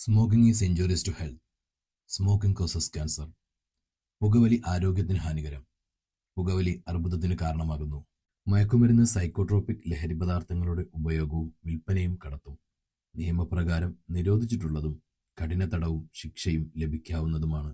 Smoking is injurious to health. Smoking causes cancer. പുകവലി ആരോഗ്യത്തിന് ഹാനികരം. പുകവലി അർബുദത്തിന് കാരണമാകുന്നു. മയക്കുമരുന്ന്, സൈക്കോട്രോപിക് ലഹരി പദാർത്ഥങ്ങളുടെ ഉപയോഗവും വിൽപ്പനയും കടത്തും നിയമപ്രകാരം നിരോധിച്ചിട്ടുള്ളതും കഠിന തടവും ശിക്ഷയും ലഭിക്കാവുന്നതുമാണ്.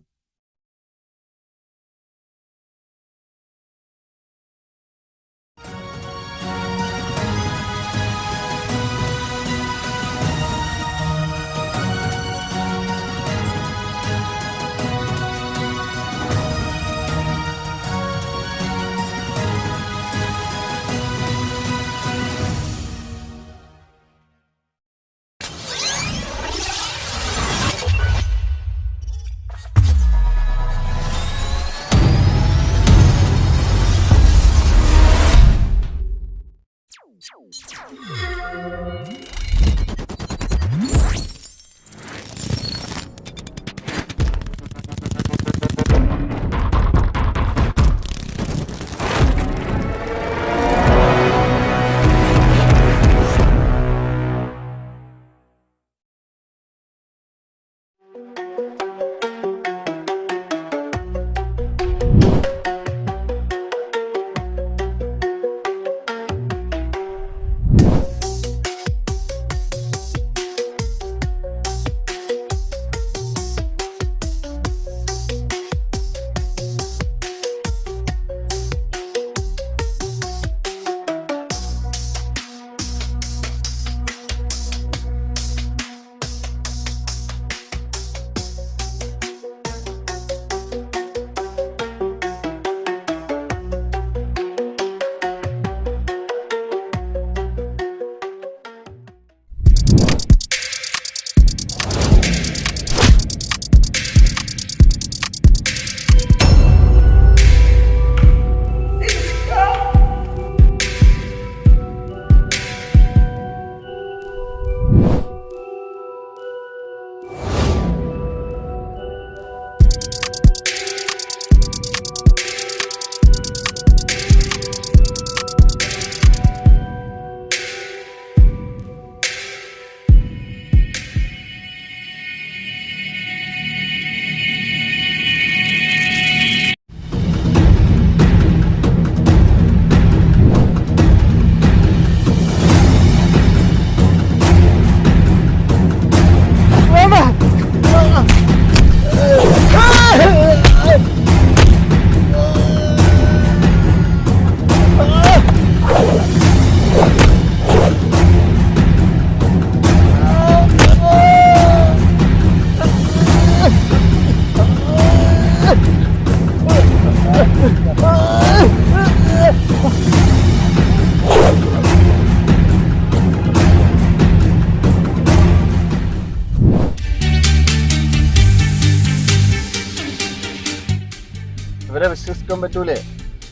ഇവരെ വിശ്വസിക്കാൻ പറ്റൂലേ?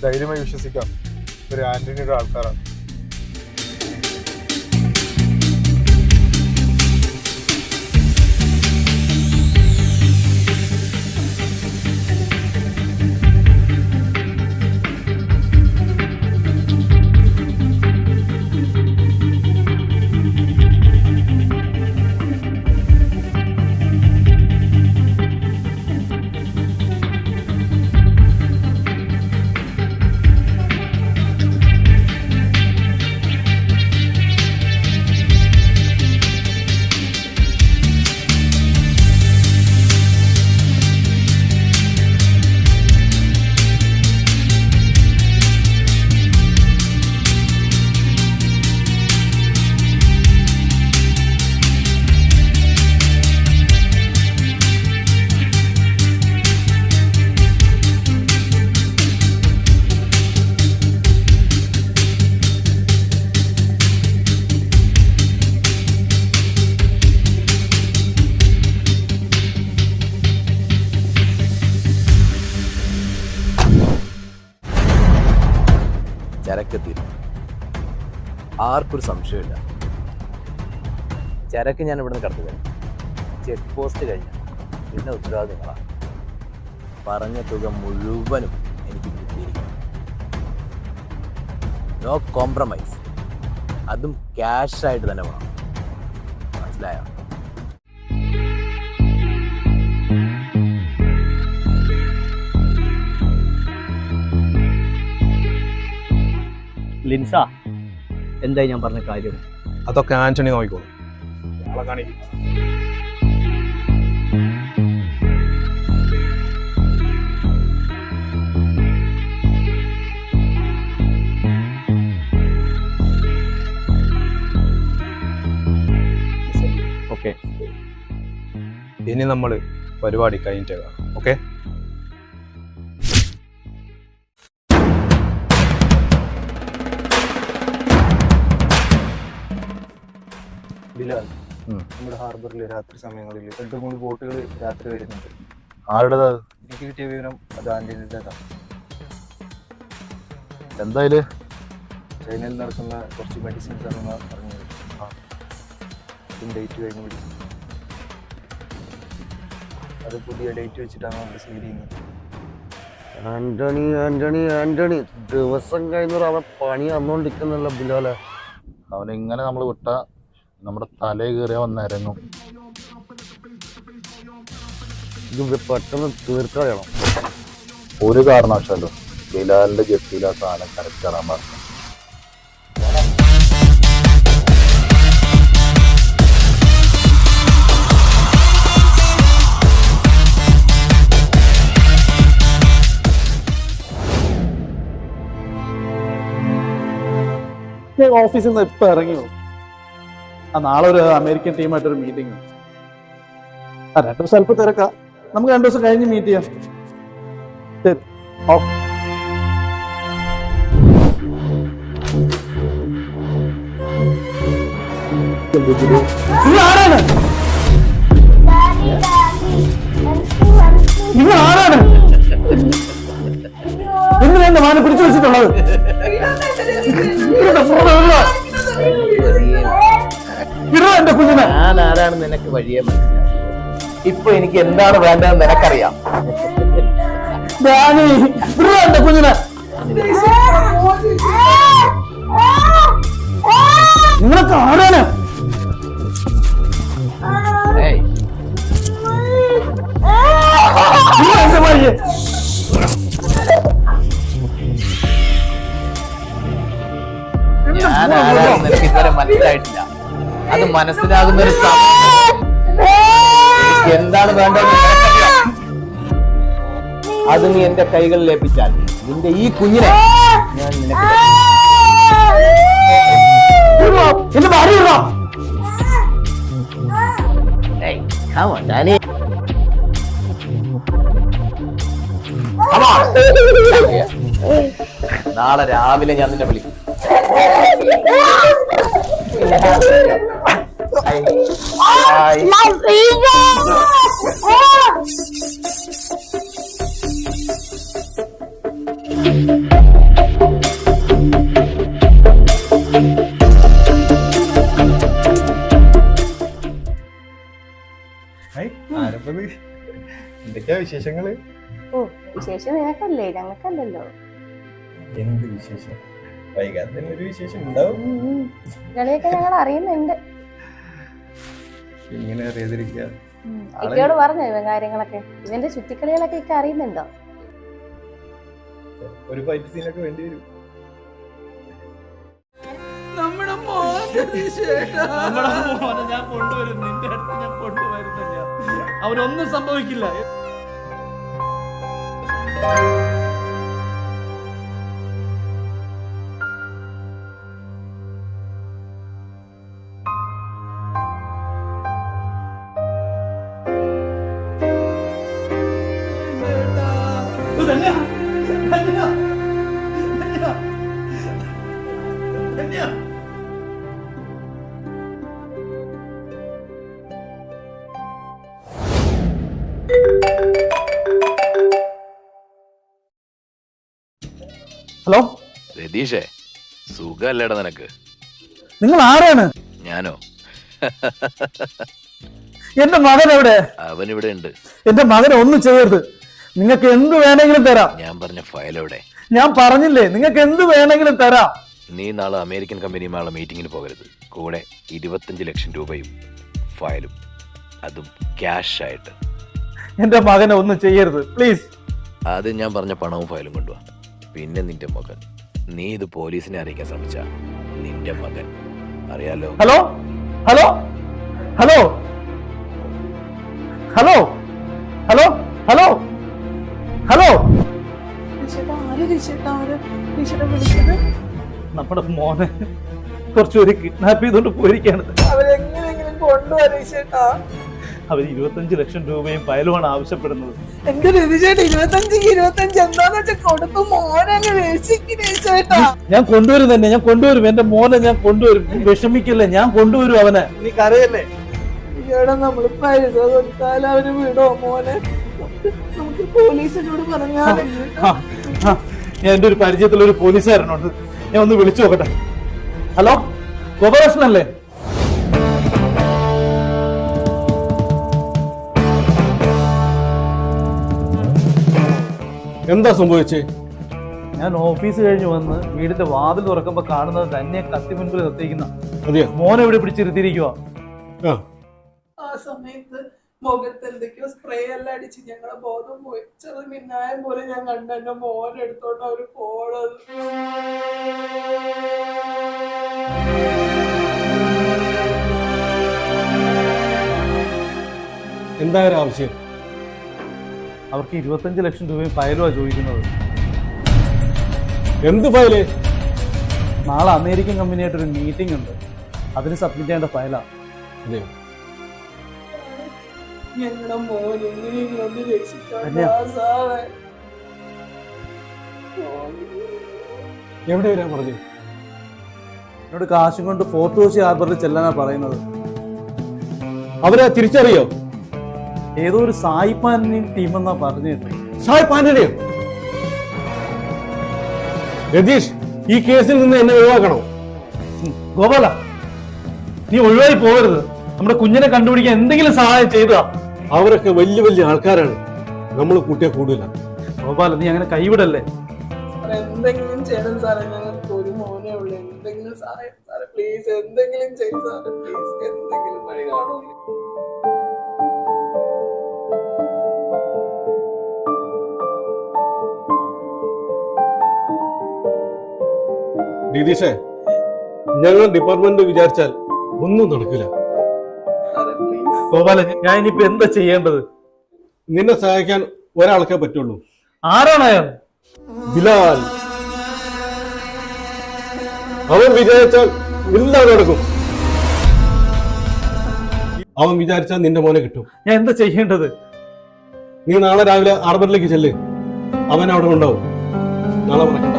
ധൈര്യമായി വിശ്വസിക്കാം. ഒരു ആന്റണിയുടെ ആൾക്കാരാണ്. ചരക്ക് തീരും, ആർക്കൊരു സംശയമില്ല. ചരക്ക് ഞാൻ ഇവിടുന്ന് കടത്തി തരാം. ചെക്ക് പോസ്റ്റ് കഴിഞ്ഞാൽ പിന്നെ ഉത്തരവാദിത്തം നിങ്ങളാണ്. പറഞ്ഞ തുക മുഴുവനും എനിക്ക് കിട്ടിയിരിക്കണം. No compromise. അതും ക്യാഷായിട്ട് തന്നെ വേണം. മനസ്സിലായോ? ജിൻസാ, എന്തായി ഞാൻ പറഞ്ഞ കാര്യം? അതൊക്കെ ആന്റണി നോക്കിക്കോളൂ. നാളെ കാണിക്കും. ഓക്കെ. ഇനി നമ്മൾ പരിപാടി കഴിഞ്ഞിട്ട് കാണാം. ഓക്കെ. ബിലാൽ, നമ്മുടെ ഹാർബറിൽ രാത്രി സമയങ്ങളിൽ 2-3 ബോട്ടുകൾ രാത്രി വരുന്നുണ്ട്. ആരുടേത്? എനിക്ക് കിട്ടിയ വിവരം അത് ആന്റണിയുടേതാണ്. എന്തായാലും ചൈനയിൽ നടക്കുന്ന കുറച്ച് മെഡിസിൻസ് ആണെന്ന് പറഞ്ഞത്. അതും ഡേറ്റ് കഴിഞ്ഞ് വിളിച്ചു. അത് പുതിയ ഡേറ്റ് വെച്ചിട്ടാണ് നമ്മൾ സീൽ ചെയ്യുന്നത്. ആന്റണി ആന്റണി ആന്റണി ദിവസം കഴിഞ്ഞ അവൻ പണി വന്നോണ്ടിരിക്കുന്നല്ലോ ബിലാലെ. അവനിങ്ങനെ നമ്മൾ വിട്ട നമ്മുടെ തലയിൽ കയറിയ വന്നിറങ്ങും. ഇത് പെട്ടെന്ന് തീർക്കണം. ഒരു കാരണവശാലും ബിലാലിന്റെ ജെട്ടിയിൽ ആ സാധനം കറക്റ്റ് ഇടാൻ പറഞ്ഞു. ഓഫീസിൽ നിന്ന് ഇപ്പൊ ഇറങ്ങിയോ? നാളെ ഒരു അമേരിക്കൻ ടീമായിട്ടൊരു മീറ്റിംഗ്. 2 ദിവസം അല്പം തിരക്കാം. നമുക്ക് 2 ദിവസം കഴിഞ്ഞ് മീറ്റ് ചെയ്യാം. ശരി. നിങ്ങൾ ആരാണ്? നിങ്ങൾ ആരാണ്? എന്തിനാ എന്റെ മാനെ പിടിച്ചു വെച്ചിട്ടുള്ളത്? എന്റെ കുഞ്ഞിനെ ഞാൻ ആരാണെന്ന് നിനക്ക് വഴിയെ മനസ്സിലാവും. ഇപ്പൊ എനിക്ക് എന്താണ് വേണ്ടതെന്ന് നിനക്കറിയാം. എന്റെ കുഞ്ഞിനെ നിങ്ങളൊക്കെ ആരാണ്? എന്റെ വഴിയെ ഞാൻ ആരാണെന്ന് നിനക്ക് ഇതുവരെ മനസ്സിലായിട്ടില്ല. അത് മനസ്സിലാകുന്ന ഒരു എനിക്ക് എന്താണ് വേണ്ടതെന്ന് നിനക്കറിയാം. അത് നീ എന്റെ കൈകളിൽ ഏൽപ്പിച്ചാൽ നിന്റെ ഈ കുഞ്ഞിനെ ഞാൻ നിനക്ക് എന്റെ ഭാര്യ നാളെ രാവിലെ ഞാൻ നിന്നെ വിളിക്കും. എന്തൊക്കെയാ വിശേഷങ്ങള്? ഓ, വിശേഷം നിനക്കല്ലേ, ഞങ്ങൾക്കല്ലല്ലോ. എന്ത് വിശേഷം? വൈകാതെ തന്നെ ഒരു വിശേഷം ഉണ്ടാവും. കളിയൊക്കെ ഞങ്ങൾ അറിയുന്നുണ്ട്. ഇങ്ങനെ അറിയാതിരിക്കുക. ഇക്കയോട് പറഞ്ഞോ ഇവൻ കാര്യങ്ങളൊക്കെ? ഇവന്റെ ചുറ്റിക്കളികളൊക്കെ ഇക്ക അറിയുന്നുണ്ടോ? ഒരു ഫൈറ്റ് സീനൊക്കെ വേണ്ടി വരും. നമ്മുടെ മോനെ ഞാൻ കൊണ്ടുവരും, നിന്റെ അടുത്ത് ഞാൻ കൊണ്ടുവരുന്നില്ല. അവനൊന്നും സംഭവിക്കില്ല. ഹലോ രതീഷേ, സുഖല്ലേടാ നിനക്ക്? നിങ്ങൾ ആരാണ്? ഞാനോ? എന്റെ മകൻ എവിടെ? അവൻ ഇവിടെ ഉണ്ട്. എന്റെ മകനെ ഒന്നും ചെയ്യരുത്. നിങ്ങൾക്ക് എന്ത് വേണമെങ്കിലും തരാം. ഞാൻ പറഞ്ഞ ഫയൽ എവിടെ? ഞാൻ പറഞ്ഞില്ലേ, നിങ്ങൾക്ക് എന്ത് വേണമെങ്കിലും തരാം. നീ നാളെ അമേരിക്കൻ കമ്പനിയുമായുള്ള മീറ്റിങ്ങിന് പോകരുത്. കൂടെ 25 ലക്ഷം രൂപയും ഫയലും, അതും ക്യാഷ് ആയിട്ട്. എന്റെ മകനെ ഒന്നും ചെയ്യരുത് പ്ലീസ്. ആദ്യം ഞാൻ പറഞ്ഞ പണവും ഫയലും കൊണ്ടുപോവാ. പിന്നെ നിന്റെ മകൻ നീ ഇത് പോലീസിനെ അറിയിക്കാൻ ശ്രമിച്ച നിന്റെ മകൻ അറിയാലോ. Hello hello hello hello hello hello hello നമ്മുടെ മോനെ കുറച്ചുപേര് കിഡ്നാപ്പ് ചെയ്തോണ്ട് പോയിരിക്കാണ്. അവർ 25 ലക്ഷം രൂപയും ഫയലുമാണ് ആവശ്യപ്പെടുന്നത്. എന്റെ രതിചേട്ടാ 25 എന്താന്ന് വെച്ചാൽ കൊടുത്തു മോനെ ഞാൻ കൊണ്ടുവരും തന്നെ, ഞാൻ കൊണ്ടുവരും. എന്റെ മോനെ ഞാൻ കൊണ്ടുവരും. വിഷമിക്കല്ലേ, ഞാൻ കൊണ്ടുവരും അവനെ. നീ കരയല്ലേ? നമ്മള് പൈസ കൊടുത്താൽ അവര് വിടോ മോനെ? നമുക്ക് പോലീസിനോട് പറഞ്ഞാൽ ഞാൻ എന്റെ ഒരു പരിചയത്തിലുള്ള ഒരു പോലീസുകാരനുണ്ട്, ഞാൻ ഒന്ന് വിളിച്ചു നോക്കട്ടെ. ഹലോ, ഗോപാലകൃഷ്ണൻ അല്ലേ? എന്താ സംഭവിച്ചേ? ഞാൻ ഓഫീസ് കഴിഞ്ഞ് വന്ന് വീടിന്റെ വാതിൽ തുറക്കുമ്പോ കാണുന്നത് തന്നെ കത്തി മുൻപിൽ നിർത്തിയിരിക്കുന്ന അതെയോ? മോനെ ഇവിടെ പിടിച്ചിരുത്തിയിരിക്കുക. ആ സമയത്ത് മുഖത്ത് എന്തൊക്കെയോ സ്പ്രേ എല്ലാം അടിച്ച് ഞങ്ങളെ ബോധം പോയി. ചെറു മിന്നായം പോലെ ഞാൻ കണ്ട എന്റെ മോനെ എടുത്തോണ്ട് അവര് പോണത്. എന്താ ഒരു ആവശ്യം? അവർക്ക് 25 ലക്ഷം രൂപയും ഫയലുമാണ് ചോദിക്കുന്നത്. എന്ത് ഫയല്? നാളെ അമേരിക്കൻ കമ്പനിയായിട്ടൊരു മീറ്റിംഗ് ഉണ്ട്, അതിന് സബ്മിറ്റ് ചെയ്യേണ്ട ഫയലാണ്. ഞങ്ങളുടെ മോൻ എങ്ങനെയെങ്കിലും ഒന്ന് രക്ഷിക്കാൻ. എവിടെ വരാൻ പറഞ്ഞു? എന്നോട് കാശും കൊണ്ട് ഫോർട്ട് കൊച്ചി ഹാർബറിൽ ചെല്ലാനാ പറയുന്നത്. അവരെ തിരിച്ചറിയോ? ഏതോ ഒരു സായിപ്പാന്റെയും ടീമെന്നാ പറഞ്ഞിട്ട്. സായിപ്പാന്റെയോ? രതീഷ്, ഈ കേസിൽ നിന്ന് എന്നെ ഒഴിവാക്കണം. ഗോപാല, നീ ഒഴിവായി പോകരുത്. നമ്മുടെ കുഞ്ഞിനെ കണ്ടുപിടിക്കാൻ എന്തെങ്കിലും സഹായം ചെയ്താ. അവരൊക്കെ വലിയ വലിയ ആൾക്കാരാണ്, നമ്മൾ കൂട്ടിയാ കൂടില്ല. ഗോപാല, നീ അങ്ങനെ കൈവിടല്ലേ. എന്തെങ്കിലും ചെയ്യണം സാറേ, ഞങ്ങൾക്ക് ഒരു മോനേ ഉള്ളൂ. എന്തെങ്കിലും സഹായം സാറേ, പ്ലീസ് എന്തെങ്കിലും ചെയ്യും സാറേ, പ്ലീസ് എന്തെങ്കിലും വഴി കാണുമോ? രതീഷേ, ഞങ്ങൾ ഡിപ്പാർട്ട്മെന്റ് വിചാരിച്ചാൽ ഒന്നും നടക്കില്ല. ഗോപാല, ഞാൻ ഇനിയിപ്പോ എന്താ ചെയ്യേണ്ടത്? നിന്നെ സഹായിക്കാൻ ഒരാൾക്കേ പറ്റുള്ളൂ. ആരാണ് അയാൾ? ബിലാൽ. അവൻ വിചാരിച്ചാൽ എല്ലാം നടക്കും. അവൻ വിചാരിച്ചാൽ നിന്റെ മോനെ കിട്ടും. ഞാൻ എന്താ ചെയ്യേണ്ടത്? നീ നാളെ രാവിലെ ഹാർബറിലേക്ക് ചെല്ല്, അവൻ അവിടെ ഉണ്ടാവും. നാളെ മറക്കണ്ട.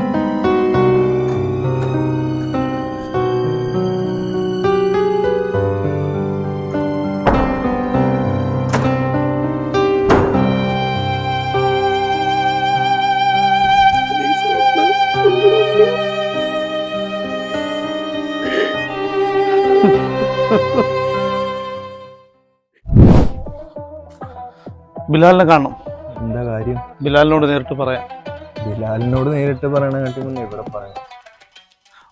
ബിലാലിനെ കാണണം. എന്താ കാര്യം? ബിലാലിനോട് നേരിട്ട് പറയാം. ബിലാലിനോട് നേരിട്ട് പറയണ കാട്ടി മുന്നേ ഇവിടെ പറയാം.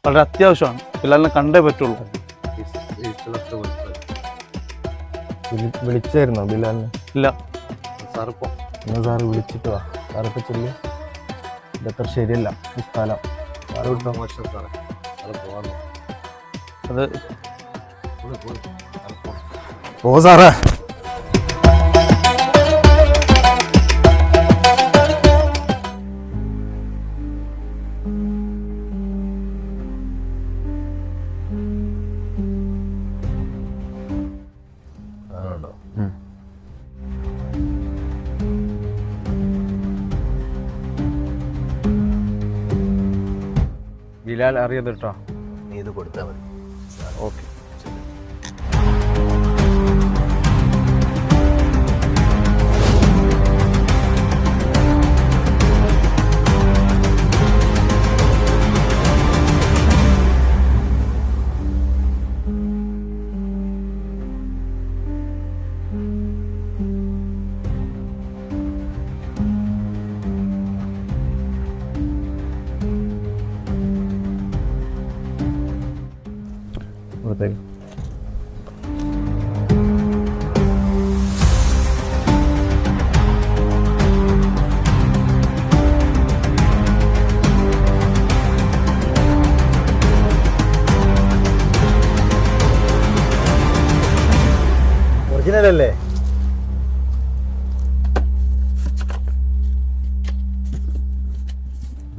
വളരെ അത്യാവശ്യമാണ്, ബിലാലിനെ കണ്ടേ പറ്റുള്ളൂ. വിളിച്ചായിരുന്നോ ബിലാലിനെ? ഇല്ല. സാറിപ്പോ എന്നാ സാറ് വിളിച്ചിട്ട് വാ. സാറിപ്പോ ചെല്ല്. ഇതത്ര ശരിയല്ല ഈ സ്ഥലം. സാറ് വിട്ടോ. മോശം സാറേ, അത് ഓ സാറേ. ബിലാൽ അറിയാതെ കേട്ടോ, നീ ഇത് കൊടുത്താൽ മതി. ഓക്കെ. കൊടുത്തേക്ക്.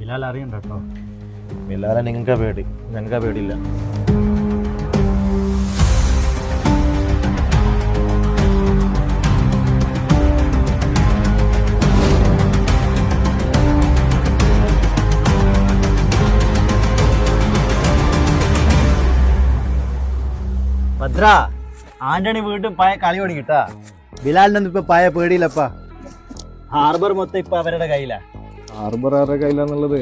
ബിലാൽ അറിയണ്ട കേട്ടോ. ബിലാലെ നിങ്ങൾക്ക് പേടി, ഞങ്ങൾക്ക് പേടിയില്ല. ഭദ്ര, ആന്റണി വീണ്ടും പായ കളി തുടങ്ങിട്ടാ. ബിലാലിനൊന്നും ഇപ്പൊ പായ പേടിയില്ലപ്പാ. ഹാർബർ മൊത്തം ഇപ്പൊ അവരുടെ കയ്യിലാ. ഹാർബർ ആരുടെ കയ്യിലാന്നുള്ളത്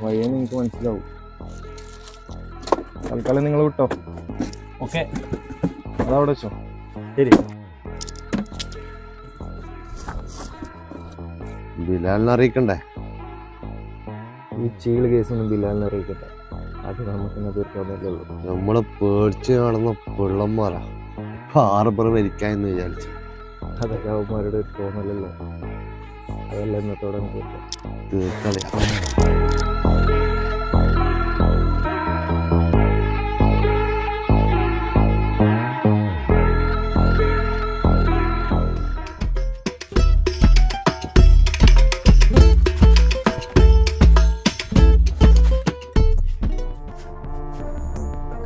വയ്യ നിങ്ങൾക്ക് മനസ്സിലാവും. തൽക്കാലം നിങ്ങൾ വിട്ടോ. ഓക്കെ, അതവിടെ വെച്ചോ. ശരി. ബിലാലിനെ അറിയിക്കണ്ടേ? ഈ ചീള് കേസൊന്നും ബിലാലിനെ അറിയിക്കട്ടെ. അത് നമുക്കിന്നെ തീർക്കാവുന്നല്ലോ. നമ്മളെ പേടിച്ച് നടന്ന പിള്ളന്മാരാ ഹാർബർ ഭരിക്കാന്ന് വിചാരിച്ചു. അതൊക്കെ അവന്മാരുടെ ഒരു തോന്നലല്ലോ. അതല്ല ഇന്നത്തോടെ തീർക്കളിയാ.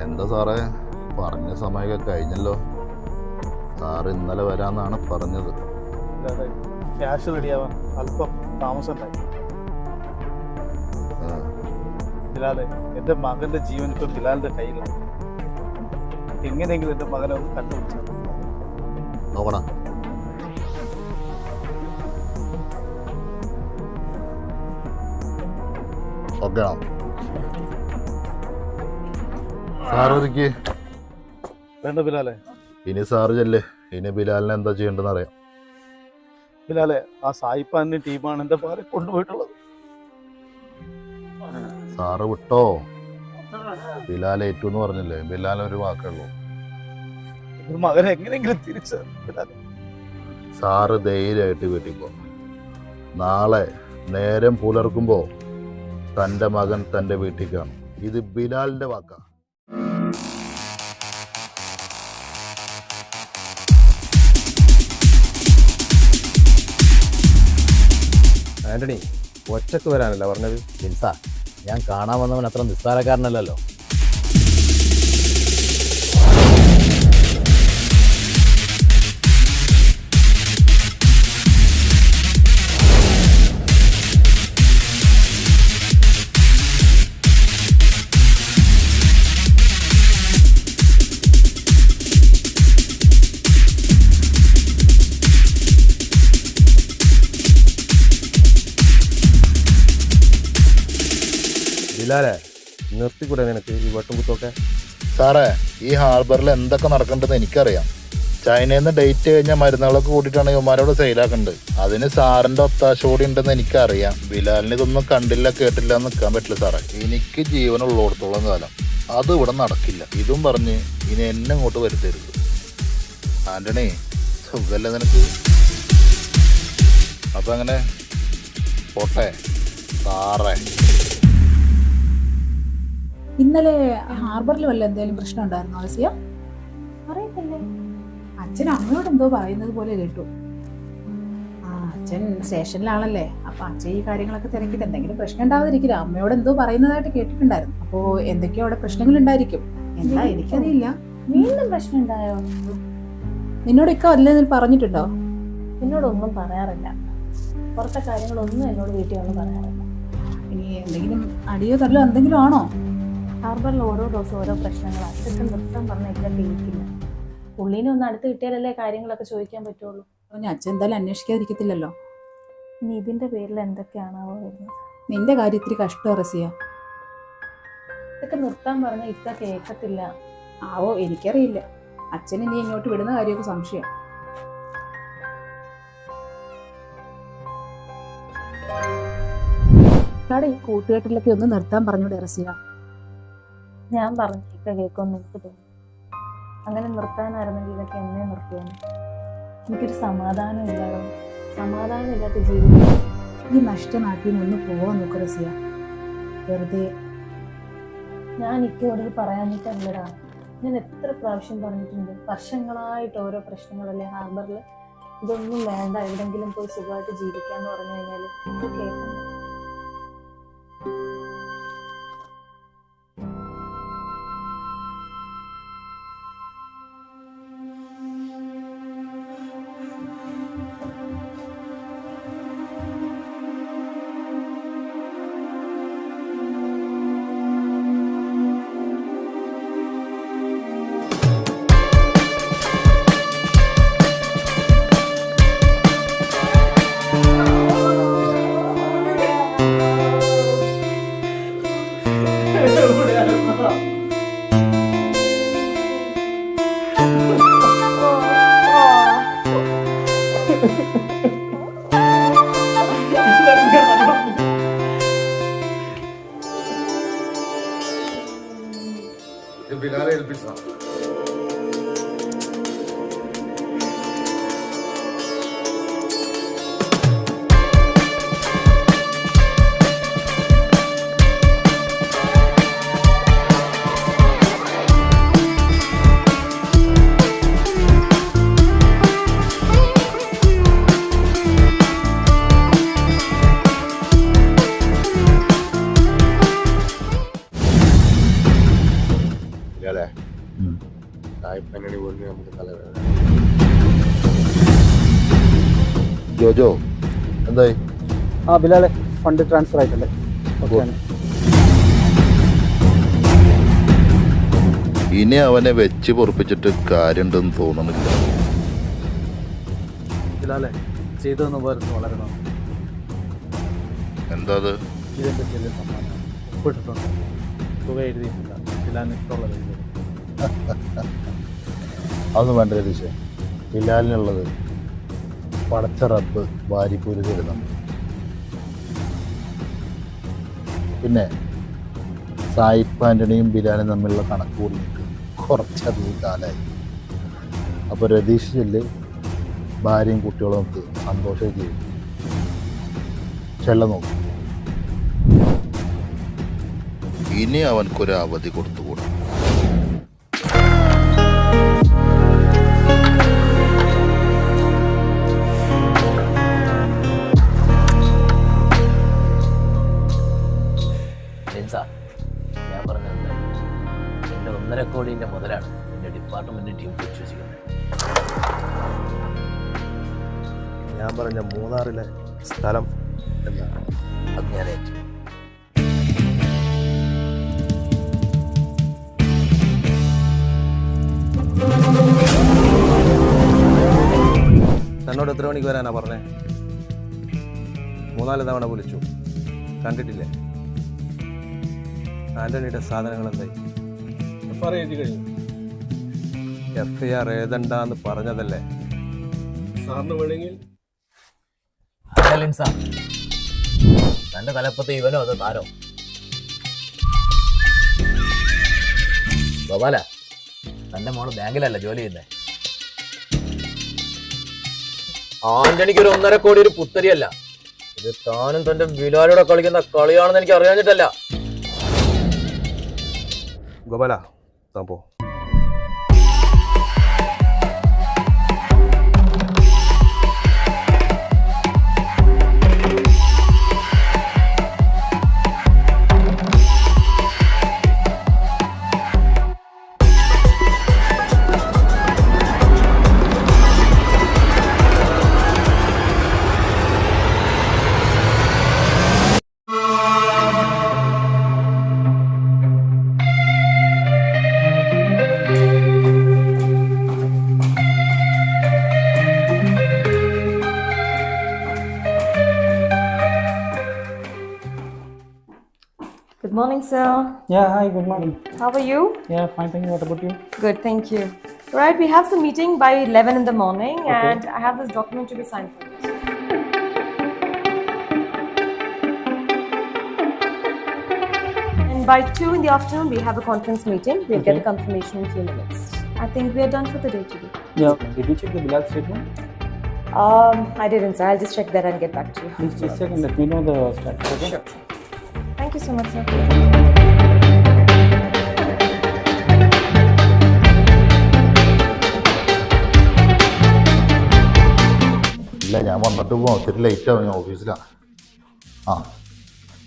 എന്താ സാറേ, പറഞ്ഞ സമയമൊക്കെ കഴിഞ്ഞല്ലോ. സാറ് ഇന്നലെ വരാന്നാണ് പറഞ്ഞത്. ക്യാഷ് റെഡിയാവാൻ അല്പം താമസം ഉണ്ടായി. ബിലാലെ, എൻ്റെ മകന്റെ ജീവൻ ഇപ്പൊ ബിലാലിന്റെ കയ്യിലാണ്. എങ്ങനെയെങ്കിലും എൻ്റെ മകനെ ഒന്ന് കണ്ടുപിടിച്ചാൽ നോക്കണം. ഓക്കെ ആണോ സാറൊരുക്കി? വേണ്ട ബിലാലെ. ഇനി സാറ് ചെല്ലേ. ഇനി ബിലാലിനെ എന്താ ചെയ്യേണ്ടതെന്ന് അറിയാം. ബിലാലെ, ആ സായിപ്പാന്റെ ടീമാണ് എൻ്റെ മകനെ കൊണ്ടുപോയിട്ടുള്ളത്. സാറ് വിട്ടോ. ബിലാൽ ഏറ്റു എന്ന് പറഞ്ഞില്ലേ? ബിലാൽ ഒരു വാക്കേ ഉള്ളൂ. മകനെ എങ്ങനെയെങ്കിലും തിരിച്ച് ബിലാലെ. സാറ് ധൈര്യമായിട്ട് വീട്ടിൽ പോ. നാളെ നേരം പുലർക്കുമ്പോ തൻ്റെ മകൻ തൻ്റെ വീട്ടിൽ കാണും. ഇത് ബിലാലിന്റെ വാക്കാ. ആന്റണി, ഒറ്റക്ക് വരാനല്ല പറഞ്ഞത്? ജിൻസാ, ഞാൻ കാണാൻ വന്നവൻ അത്ര നിസ്സാരക്കാരനല്ലല്ലോ. ബിലാലെ, നിർത്തിക്കൂടെ നിനക്ക് ഈ വെട്ടുകുത്തൊക്കെ? സാറേ, ഈ ഹാർബറിൽ എന്തൊക്കെ നടക്കേണ്ടതെന്ന് എനിക്കറിയാം. ചൈനയിൽ നിന്ന് ഡേറ്റ് കഴിഞ്ഞ മരുന്നുകളൊക്കെ കൂട്ടിയിട്ടാണ് ഇവന്മാരോട് സെയിലാക്കേണ്ടത്. അതിന് സാറിന്റെ ഒത്താശോടി ഉണ്ടെന്ന് എനിക്കറിയാം. ബിലാലിന് ഇതൊന്നും കണ്ടില്ല കേട്ടില്ല എന്ന് നിൽക്കാൻ പറ്റില്ല സാറേ. എനിക്ക് ജീവനുള്ളിടത്തോളം കാലം അത് ഇവിടെ നടക്കില്ല. ഇതും പറഞ്ഞ് ഇനി എന്നെ ഇങ്ങോട്ട് വരുത്തരുത്. ആന്റണി, സുഖല്ലേ നിനക്ക്? അപ്പൊ അങ്ങനെ പോട്ടെ സാറേ. ഇന്നലെ ഹാർബറിൽ വല്ല എന്തെങ്കിലും പ്രശ്നം ഉണ്ടായിരുന്നോ ആസിയ? അറിയത്തില്ലേ. അച്ഛൻ അമ്മയോട് എന്തോ പറയുന്നത് പോലെ കേട്ടു. അച്ഛൻ സ്റ്റേഷനിലാണല്ലേ, അപ്പൊ അച്ഛൻ ഈ കാര്യങ്ങളൊക്കെ തിരക്കിട്ട് എന്തെങ്കിലും പ്രശ്നം ഉണ്ടാവാതിരിക്കില്ല. അമ്മയോട് എന്തോ പറയുന്നതായിട്ട് കേട്ടിട്ടുണ്ടായിരുന്നു. അപ്പോ എന്തൊക്കെയോ അവിടെ പ്രശ്നങ്ങൾ ഉണ്ടായിരിക്കും. എന്താ എനിക്കറിയില്ല. വീണ്ടും പ്രശ്നം ഉണ്ടായോ? നിന്നോട് ഇക്ക വല്ലതും പറഞ്ഞിട്ടുണ്ടോ? എന്നോടൊന്നും പറയാറില്ല. പുറത്തെ കാര്യങ്ങളൊന്നും എന്നോട് വീട്ടിൽ ഒന്നും പറയാറില്ല. ഇനി എന്തെങ്കിലും അടിയോ തല്ലോ എന്തെങ്കിലും ആണോ? ഹാർബറിൽ ഓരോ ദിവസം ഓരോ പ്രശ്നങ്ങളാണ്. ഇതൊക്കെ നൃത്തം പറഞ്ഞ ഇല്ല കേൾക്കില്ല. പുള്ളീനെ ഒന്ന് അടുത്ത് കിട്ടിയാലല്ലേ കാര്യങ്ങളൊക്കെ ചോദിക്കാൻ പറ്റുള്ളൂ. ഞാൻ അച്ഛൻ എന്തായാലും അന്വേഷിക്കാതിരിക്കത്തില്ലല്ലോ. ഇനി ഇതിന്റെ പേരിൽ എന്തൊക്കെയാണാവോ വരുന്നത്? നിന്റെ കാര്യം ഇത്തിരി കഷ്ടം റസിയ. ഇതൊക്കെ നിർത്താൻ പറഞ്ഞ ഇക്ക കേൾക്കത്തില്ല. ആവോ, എനിക്കറിയില്ല. അച്ഛൻ ഇനി ഇങ്ങോട്ട് വിടുന്ന കാര്യമൊക്കെ സംശയം. ഈ കൂട്ടുകെട്ടിലൊക്കെ ഒന്ന് നിർത്താൻ പറഞ്ഞൂടെ റസിയ? ഞാൻ പറഞ്ഞു ഇക്ക കേൾക്കുമെന്ന് എനിക്ക് തോന്നുന്നു. അങ്ങനെ നിർത്താനായിരുന്നെങ്കിൽ ഇതൊക്കെ എന്നെ നിർത്തിയാണ്. എനിക്കൊരു സമാധാനം ഇല്ലാതെ, സമാധാനം ഇല്ലാത്ത ജീവിതം. ഈ നഷ്ടനാട്ടിൽ നിന്ന് പോവാൻ നോക്ക് റസിയ. വെറുതെ ഞാൻ ഇക്കയോട് പറയാനിട്ടല്ലടാ. ഞാൻ എത്ര പ്രാവശ്യം പറഞ്ഞിട്ടുണ്ട്. വർഷങ്ങളായിട്ട് ഓരോ പ്രശ്നങ്ങളല്ലേ ഹാർബറിൽ. ഇതൊന്നും വേണ്ട, എവിടെങ്കിലും പോയി സുഖമായിട്ട് ജീവിക്കാന്ന് പറഞ്ഞു കഴിഞ്ഞാൽ ഇത് കേൾക്കണ്ട. ബിലാലെ ഏൽപ്പിച്ചതാ. ബിലാലെ സായിപ്പന്നണി വീടിന് നമുക്ക് തലവേദന. ജോജോ എന്തായി? ആ ബിലാലെ ഫണ്ട് ട്രാൻസ്ഫർ ആയിട്ടല്ലേ? ഓക്കെയാണ്. ഇനി അവനെ വെച്ച് പൊറപ്പിച്ചിട്ട് കാര്യമുണ്ടെന്ന് തോന്നണില്ല. ബിലാലെ ചെയ്തതെന്ന് ഉപകാരത്തിന് വളരെ നന്ദി. എന്താ അത്? ഇതെൻ്റെ ചെറിയ സമ്മാനം ഒപ്പിട്ടിട്ടുണ്ട്. തുക എഴുതിയിട്ടില്ല. ബിലാലിന് ഇഷ്ടമുള്ള എഴുതി. അതൊന്നും വേണ്ട രതീഷേ. ബിലാലിനുള്ളത് പടച്ച റബ്ബ് വാരിക്കൂരി തരുന്നുണ്ട്. പിന്നെ സായിപ്പ് ആൻ്റണിയും ബിലാലും തമ്മിലുള്ള കണക്ക് കൂടിയിട്ട് കുറച്ചധികം കാലമായി. അപ്പോൾ രതീഷ് ചെല്ല് ഭാര്യയും കുട്ടികളും നമുക്ക് സന്തോഷം ചെയ്യും. ചെല്ല നോക്കും. ഇനി അവൻക്കൊരു അവധി കൊടുത്തുകൂടാ. ഞാൻ പറഞ്ഞ എൻ്റെ 1.5 കോടിൻ്റെ മുതലാണ് എൻ്റെ ഡിപ്പാർട്ട്മെൻറ്റ് ടീം വിശ്വസിക്കുന്നത്. ഞാൻ പറഞ്ഞ മൂന്നാറിലെ സ്ഥലം എന്താണ്? അത് ഞാൻ ഏറ്റു. തന്നോട് എത്ര മണിക്ക് വരാനാ പറഞ്ഞേ? 3-4 തവണ വിളിച്ചു, കണ്ടിട്ടില്ലേ? ആൻ്റണിയുടെ സാധനങ്ങൾ എന്തായി? FIR എഴുതി കഴിഞ്ഞു. FIR എഴുതണ്ടെന്ന് പറഞ്ഞതല്ലേ? സാറിന് വേണമെങ്കിൽ തൻ്റെ തലപ്പത്ത് ഇവനോ അത് താരോ? ഗോപാല, തൻ്റെ മോള് ബാങ്കിലല്ല ജോലി ചെയ്യുന്നത്. ആന്റണിക്ക് ഒരു 1.5 കോടി ഒരു പുത്തരിയല്ല. ഇത് താനും തന്റെ ബിലാലോടെ കളിക്കുന്ന കളിയാണെന്ന് എനിക്ക് അറിയാഞ്ഞിട്ടല്ല. ഗോപാല, താൻ പോ. Good morning, sir. Yeah, hi, good morning. How are you? Yeah, fine, thank you. What about you? Good, thank you. Right, we have some meeting by 11 in the morning, and I have this document to be signed for you. And by 2 in the afternoon, we have a conference meeting. We'll get the confirmation in a few minutes. I think we are done for the day today. Yeah. Did you check the Bilal statement? I didn't, sir. I'll just check that and get back to you. Please just check and let me know the status. Okay? Sure. Thank you so much, sir. ഇല്ല, ഞാൻ വന്നിട്ട് പോകാം. ഒത്തിരി late ആവും. ഞാൻ ഓഫീസിലാണ്. ആ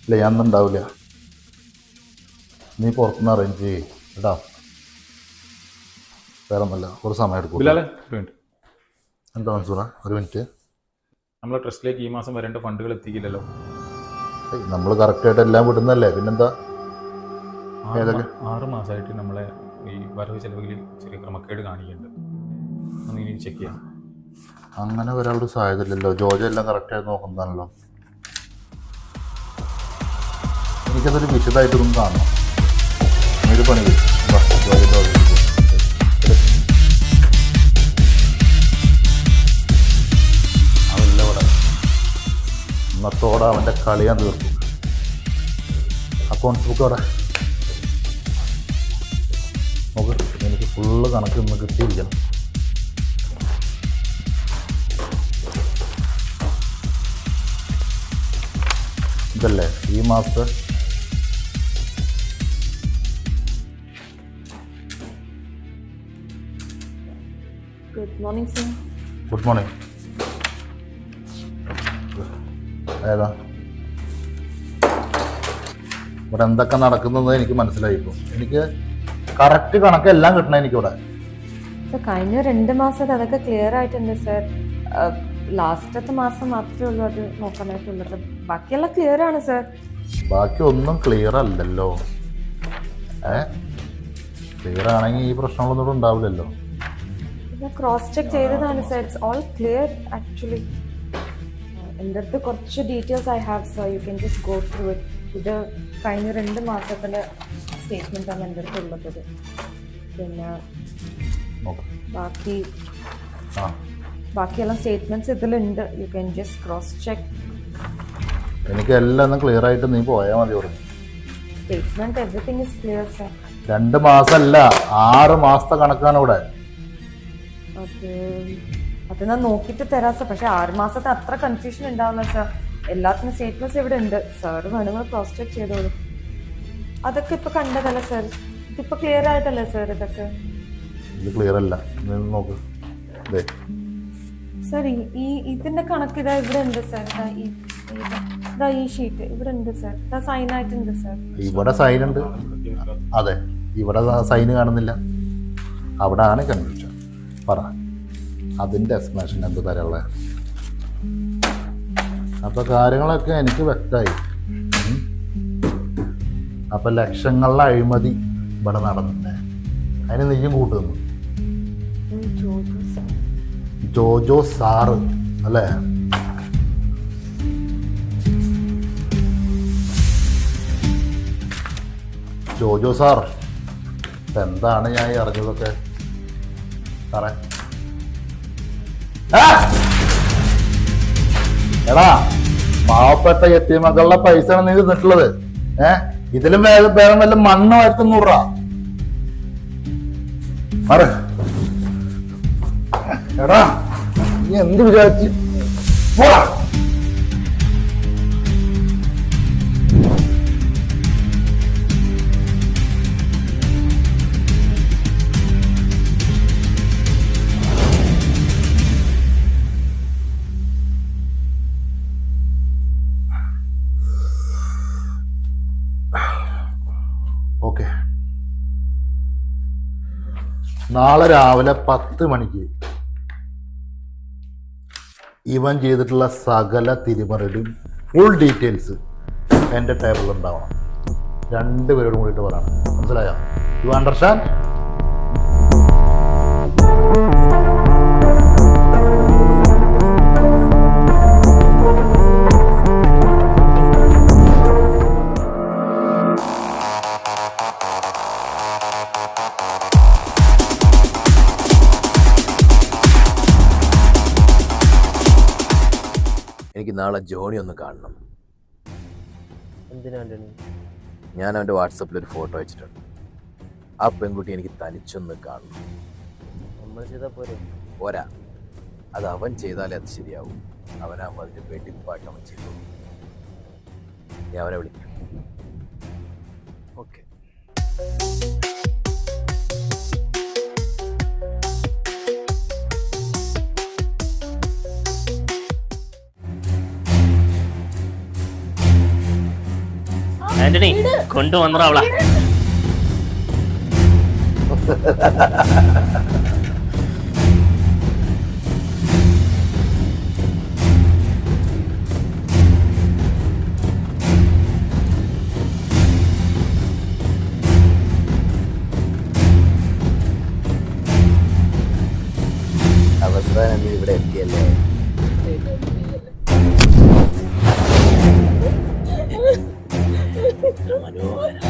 ഇല്ല ഞാൻ ഉണ്ടാവില്ല. നീ പുറത്തുനിന്ന് അറേഞ്ച് ചെയ്യേ കേട്ടോ. വേറെ ഒന്നല്ല, ഒരു സമയം എടുക്കും. ബിലാലെ ഒരു മിനിറ്റ്. എന്താ മൻസൂറ, ഒരു മിനിറ്റ്. നമ്മളെ ട്രസ്റ്റിലേക്ക് ഈ മാസം വരേണ്ട ഫണ്ടുകൾ എത്തിക്കില്ലല്ലോ. നമ്മൾ കറക്റ്റായിട്ട് എല്ലാം വിടുന്നല്ലേ, പിന്നെന്താ? 6 മാസമായിട്ട് നമ്മളെ ഈ വരവ് ചെലവുകളിൽ ചെറിയ ക്രമക്കേട് കാണിക്കുന്നുണ്ട്. ഒന്ന് ഇനി ചെക്ക് ചെയ്യാം. അങ്ങനെ ഒരാളുടെ സാധ്യത ഇല്ലല്ലോ. ജോജ എല്ലാം കറക്റ്റായിട്ട് നോക്കുന്നതാണല്ലോ. എനിക്കതൊരു വിശദമായിട്ടൊന്നും കാണണം. ഒരു പണി അതല്ല ഇവിടെ. ഇന്നത്തോടെ അവൻ്റെ കളി ഞാൻ തീർക്കും. അക്കൗണ്ട്സ് ബുക്ക് അവിടെ നോക്ക്. എനിക്ക് ഫുള്ള് കണക്ക് ഇന്ന് കിട്ടിയിരിക്കണം. ഇതല്ലേ ഈ മാസത്തെ good morning sir. Good morning. ഏതാ ഇവിടെ എന്തൊക്കെ നടക്കുന്നത് എനിക്ക് മനസ്സിലായി. ഇപ്പോൾ എനിക്ക് കറക്റ്റ് കണക്കെല്ലാം കിട്ടണം എനിക്കിവിടെ. സർ കഴിഞ്ഞ 2 മാസത്തെ അതൊക്കെ ക്ലിയർ ആയിട്ടുണ്ട് സർ. ലാസ്റ്റത്തെ മാസം മാത്രമേ ഉള്ളൂ അത് നോക്കാനായിട്ടുള്ളത്. ബാക്കിയെല്ലാം ക്ലിയർ ആണ് സർ. ബാക്കി ഒന്നും ക്ലിയർ അല്ലല്ലോ. ക്ലിയർ ആണെങ്കിൽ ഈ പ്രശ്നങ്ങളൊന്നും ഉണ്ടാവില്ലല്ലോ. ക്രോസ് ചെക്ക് ചെയ്തതാണ് sir. It's all clear actually. എൻ്റെ അടുത്ത് കുറച്ച് details I have sir. You can just go through it. ഇത് കഴിഞ്ഞ 2 മാസത്തിൻ്റെ സ്റ്റേറ്റ്മെൻറ്റാണ് എൻ്റെ അടുത്ത് ഉള്ളത്. പിന്നെ ബാക്കിയെല്ലാം സ്റ്റേറ്റ്മെൻറ്റ്സ് ഇതിലുണ്ട്. You can just cross check. എനിക്ക് എല്ലാം ഒന്ന് ക്ലിയർ ആയിട്ട് നീ പോയാൽ മതി. ഇവിടെ statement everything is clear sir. 2 മാസമല്ല 6 മാസത്തെ കണക്കാണ് ഇവിടെ. അത് ഞാൻ നോക്കിയിട്ട് തരാം സർ. പക്ഷെ 6 മാസത്തെ അത്ര കൺഫ്യൂഷൻ ഉണ്ടാവില്ല സർ. എല്ലാത്തിനും സ്റ്റേറ്റ്മെന്റ്സ് ഇവിടെ ഉണ്ട്. സാർ വേണമെങ്കിൽ ക്രോസ് ചെക്ക് ചെയ്തോളൂ. അതൊക്കെ ഇപ്പൊ കണ്ടതല്ല സർ. ഇതിപ്പോ ക്ലിയർ ആയിട്ടല്ലേ സർ? ഇതൊക്കെ ഇത് ക്ലിയർ അല്ല. നോക്ക് സർ. ഈ ഇതിന്റെ കണക്ക് ഇതാ ഇവിടെ ഉണ്ട് സർ. ഇതാ ഈ ഷീറ്റ് ഇവിടെ ഉണ്ട് സർ. ഇതാ സൈൻ ആയിട്ടുണ്ട് സർ. ഇവിടെ സൈൻ ഉണ്ട്. അതെ, ഇവിടെ സൈന് കാണുന്നില്ല. അവിടെ ആണ് കൺഫ്യൂഷൻ. പറ, അതിൻ്റെ എക്സ്പ്ലനേഷൻ എന്ത് തരാനുള്ള? അപ്പോൾ കാര്യങ്ങളൊക്കെ എനിക്ക് വ്യക്തമായി. അപ്പം ലക്ഷങ്ങളിലെ അഴിമതി ഇവിടെ നടന്നില്ലേ? അതിന് നീയും കൂട്ടുന്നു. ജോജോ സാറ് അല്ലേ? ജോജോ സാർ, എന്താണ് ഞാൻ ഈ അറിഞ്ഞതൊക്കെ സാറേ? എടാ, പാവപ്പെട്ട യത്തീമക്കളുടെ പൈസയാണ് നീ തിന്നിട്ടുള്ളത്. ഇതിലും വേഗം വല്ല മണ്ണ് 1900 രൂപ. എടാ, നീ എന്ത് വിചാരിച്ച് പോടാ. ഓക്കെ, നാളെ രാവിലെ 10 മണിക്ക് ഇവൻ ചെയ്തിട്ടുള്ള സകല തിരിമറിയുടെയും ഫുൾ ഡീറ്റെയിൽസ് എൻ്റെ ടേബിളിൽ ഉണ്ടാവണം. 2 പേരോടും കൂടിയിട്ട് പറയണം. മനസ്സിലായോ? You understand? എനിക്ക് നാളെ ജോണി ഒന്ന് കാണണം. എന്തിനാ? ഞാൻ അവൻ്റെ വാട്സപ്പിൽ ഒരു ഫോട്ടോ അയച്ചിട്ടുണ്ട്. ആ പെൺകുട്ടി എനിക്ക് തനിച്ചൊന്ന് കാണണം. നമ്മൾ ചെയ്താൽ പോരാ, അത് അവൻ ചെയ്താലേ അത് ശരിയാവും. അവനാകുമ്പോൾ അതിൻ്റെ വെട്ടിപ്പാട്ട് അവൻ ചെയ്തു. ഞാൻ അവനെ വിളിക്കും. ഓക്കെ. ആന്റണി കൊണ്ടുവന്നോ അവളാ. അവസാനം നീ ഇവിടെ എത്തിയല്ലേ? മനോഹരം.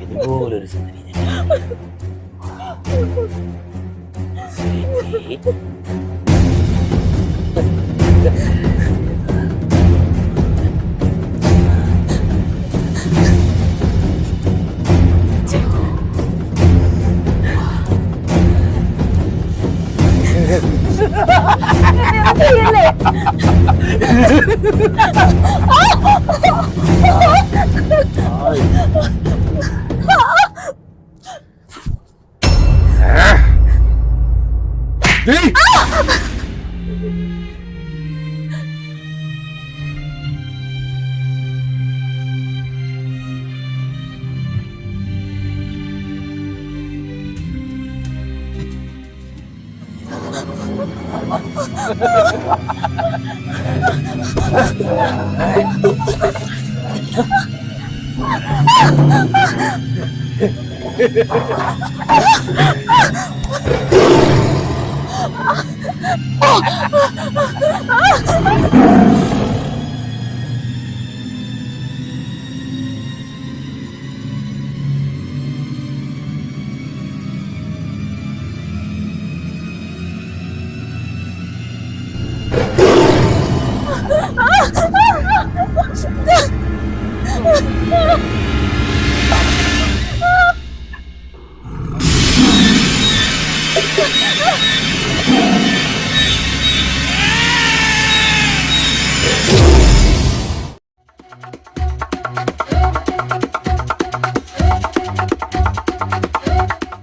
ഇതുപോലൊരു സുന്ദരി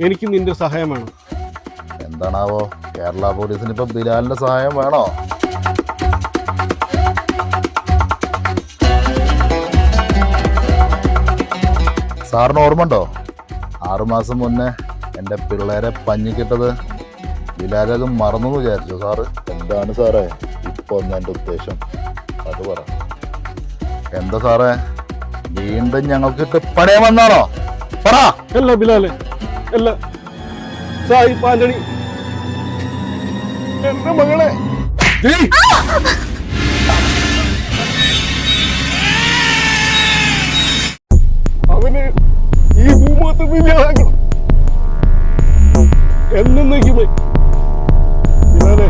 എനിക്ക് നിന്റെ സഹായം വേണം. എന്താണാവോ? കേരള പോലീസിന് ഇപ്പൊ ബിലാലിന്റെ സഹായം വേണോ? സാറിന് ഓർമ്മണ്ടോ 6 മാസം മുന്നേ എൻ്റെ പിള്ളേരെ പഞ്ഞിക്കിട്ടത്? ബിലാലത് മറന്നു വിചാരിച്ചു സാറ്? എന്താണ് സാറേ ഇപ്പൊ ഒന്ന് എൻ്റെ ഉദ്ദേശം അത് പറ. എന്താ സാറേ വീണ്ടും ഞങ്ങൾക്കിട്ട് പണയം വന്നാണോ? പറ. അല്ല ബിലാലെ, അല്ല സാഹിബ് ആന്റണി എന്റെ മകളെ അവന് ഈ ഭൂമത്ത് ഇല്ലാതാക്കണം എന്നേക്കുമായി. ബിലാലെ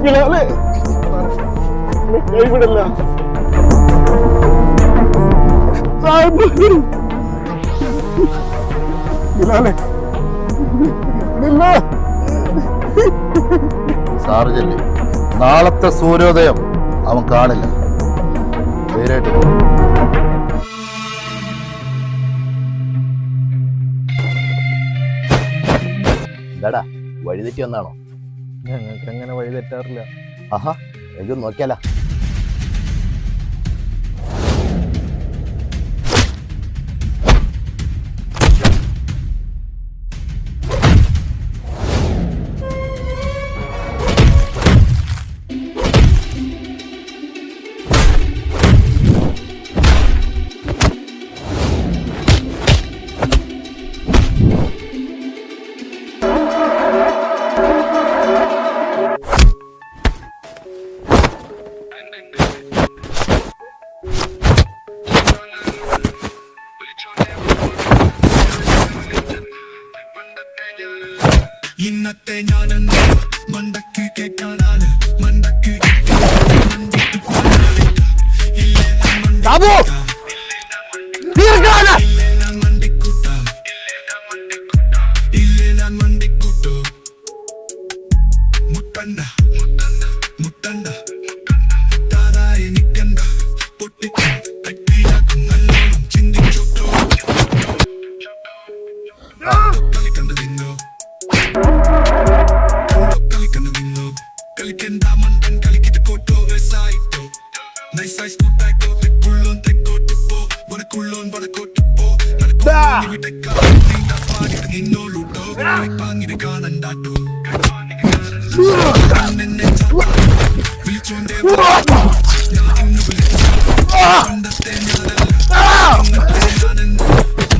ബിലാലെ കൈവിടല്ല സാഹിബ്. ബിലാലെ സാറ് ചെല്ലി. നാളത്തെ സൂര്യോദയം അവൻ കാണില്ല. ധൈര്യമായിട്ട് പോ. എന്താടാ വഴിതെറ്റി വന്നാണോ? ഞങ്ങൾക്ക് അങ്ങനെ വഴി തെറ്റാറില്ല. ആഹാ എനിക്ക് നോക്കിയാലോ? ഇന്നത്തെ ഞാനെന്ന് മണ്ടക്ക് കേൾക്കാനാണ് മണ്ടക്ക് മുട്ടണ്ട മുട്ടണ്ട മുട്ടണ്ട കളിക്കണ്ട മണ്ടൻ കളിക്കിട്ട് കോട്ടോ രസായിട്ടോ നൈസായി സ്കൂട്ടായിട്ടോ വെക്കുള്ളോൻ തെക്കോട്ട് പോ വടക്കുള്ളോൻ വടക്കോട്ട് പോ ഇവിടെ പാടിട്ട് നിന്നോളൂട്ടോ പാങ്ങിട്ട് കാണണ്ടാട്ടോ വിളിച്ചോണ്ടേ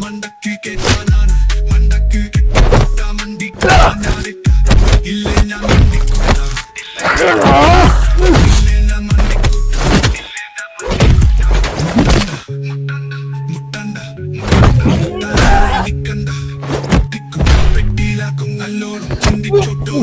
മണ്ടക്ക് കേട്ടാനാണ് മണ്ടക്ക് കേട്ടാ മണ്ടിക്ക് ഞാനിട്ട ഇല്ലേ ഞാൻ മണ്ടിക്കൂട്ട ഇല്ലേ ഞാൻ മണ്ടിക്കൂട്ട മുട്ടണ്ട നിക്കണ്ട പെട്ടിയിലാക്കും നല്ലോണം ചിന്തിച്ചോട്ടോ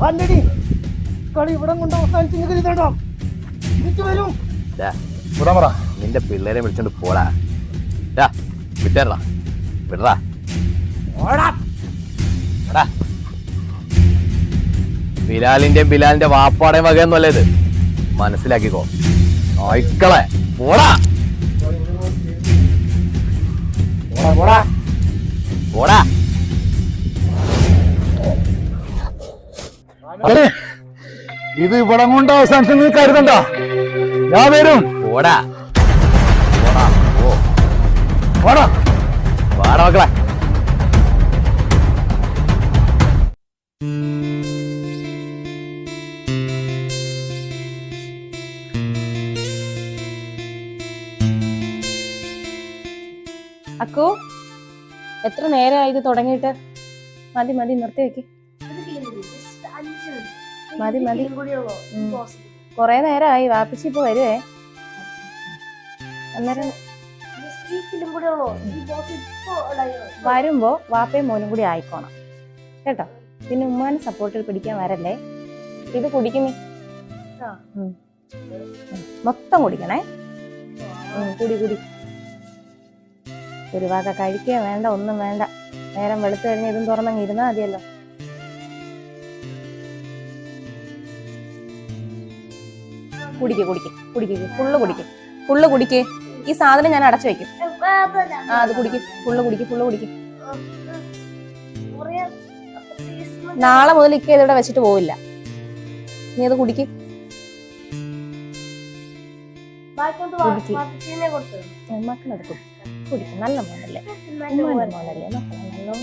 ആന്റണി കളി ഇവിടെ കൊണ്ട് അവസാനിച്ചോ വരും. നിന്റെ പിള്ളേരെ വിളിച്ചോണ്ട് പോടാ വിട്ടേറാ വിടറാ ബിലാലിന്റെ വാപ്പാടേയും വകയൊന്നുമല്ല ഇത്, മനസ്സിലാക്കിക്കോ. നോയിക്കളെ പോടാ പോടാ. ഇത് ഇവിടെ കൊണ്ട് അവസാനിച്ചു നീ കരുതണ്ട, ഞാൻ വരും. പോടാ പോടാ പാടാ മക്കളെ. അക്കോ എത്ര നേരമായി ഇത് തുടങ്ങിയിട്ട്? മതി മതി നിർത്തി വെക്ക്. മതി മതി, കൊറേ നേരമായി. വാപ്പിച്ചി ഇപ്പൊ വരുവേ. അന്നേരം വരുമ്പോ വാപ്പയും മോനും കൂടി ആയിക്കോണം കേട്ടോ. പിന്നെ ഉമ്മാനെ സപ്പോർട്ടിൽ പിടിക്കാൻ വരല്ലേ. ഇത് കുടിക്കുന്നേ, മൊത്തം കുടിക്കണേ. കുടി കുടി. ഒരു വാക്ക കഴിക്കുക വേണ്ട, ഒന്നും വേണ്ട. നേരം വെളുത്തു കഴിഞ്ഞ് ഇതും തുറന്നങ്ങ് ഇരുന്നാ മതിയല്ലോ. കുടിക്ക് കുടിക്ക് കുടിക്ക്, ഫുള്ള് കുടിക്ക്, ഫുള്ള് കുടിക്ക്. ഈ സാധനം ഞാൻ അടച്ചു വെക്കും. അത് കുടിക്ക്, ഫുള്ള് കുടിക്ക്, ഫുള്ള് കുടിക്ക്. നാളെ മുതൽ ഇക്ക ഇതിവിടെ വെച്ചിട്ട് പോവില്ല. നീ അത് കുടിക്ക്. മക്കളത് കുടിക്കും. നല്ല മോനല്ലേ, മോനല്ലേ, മക്കളെ നല്ലോണം.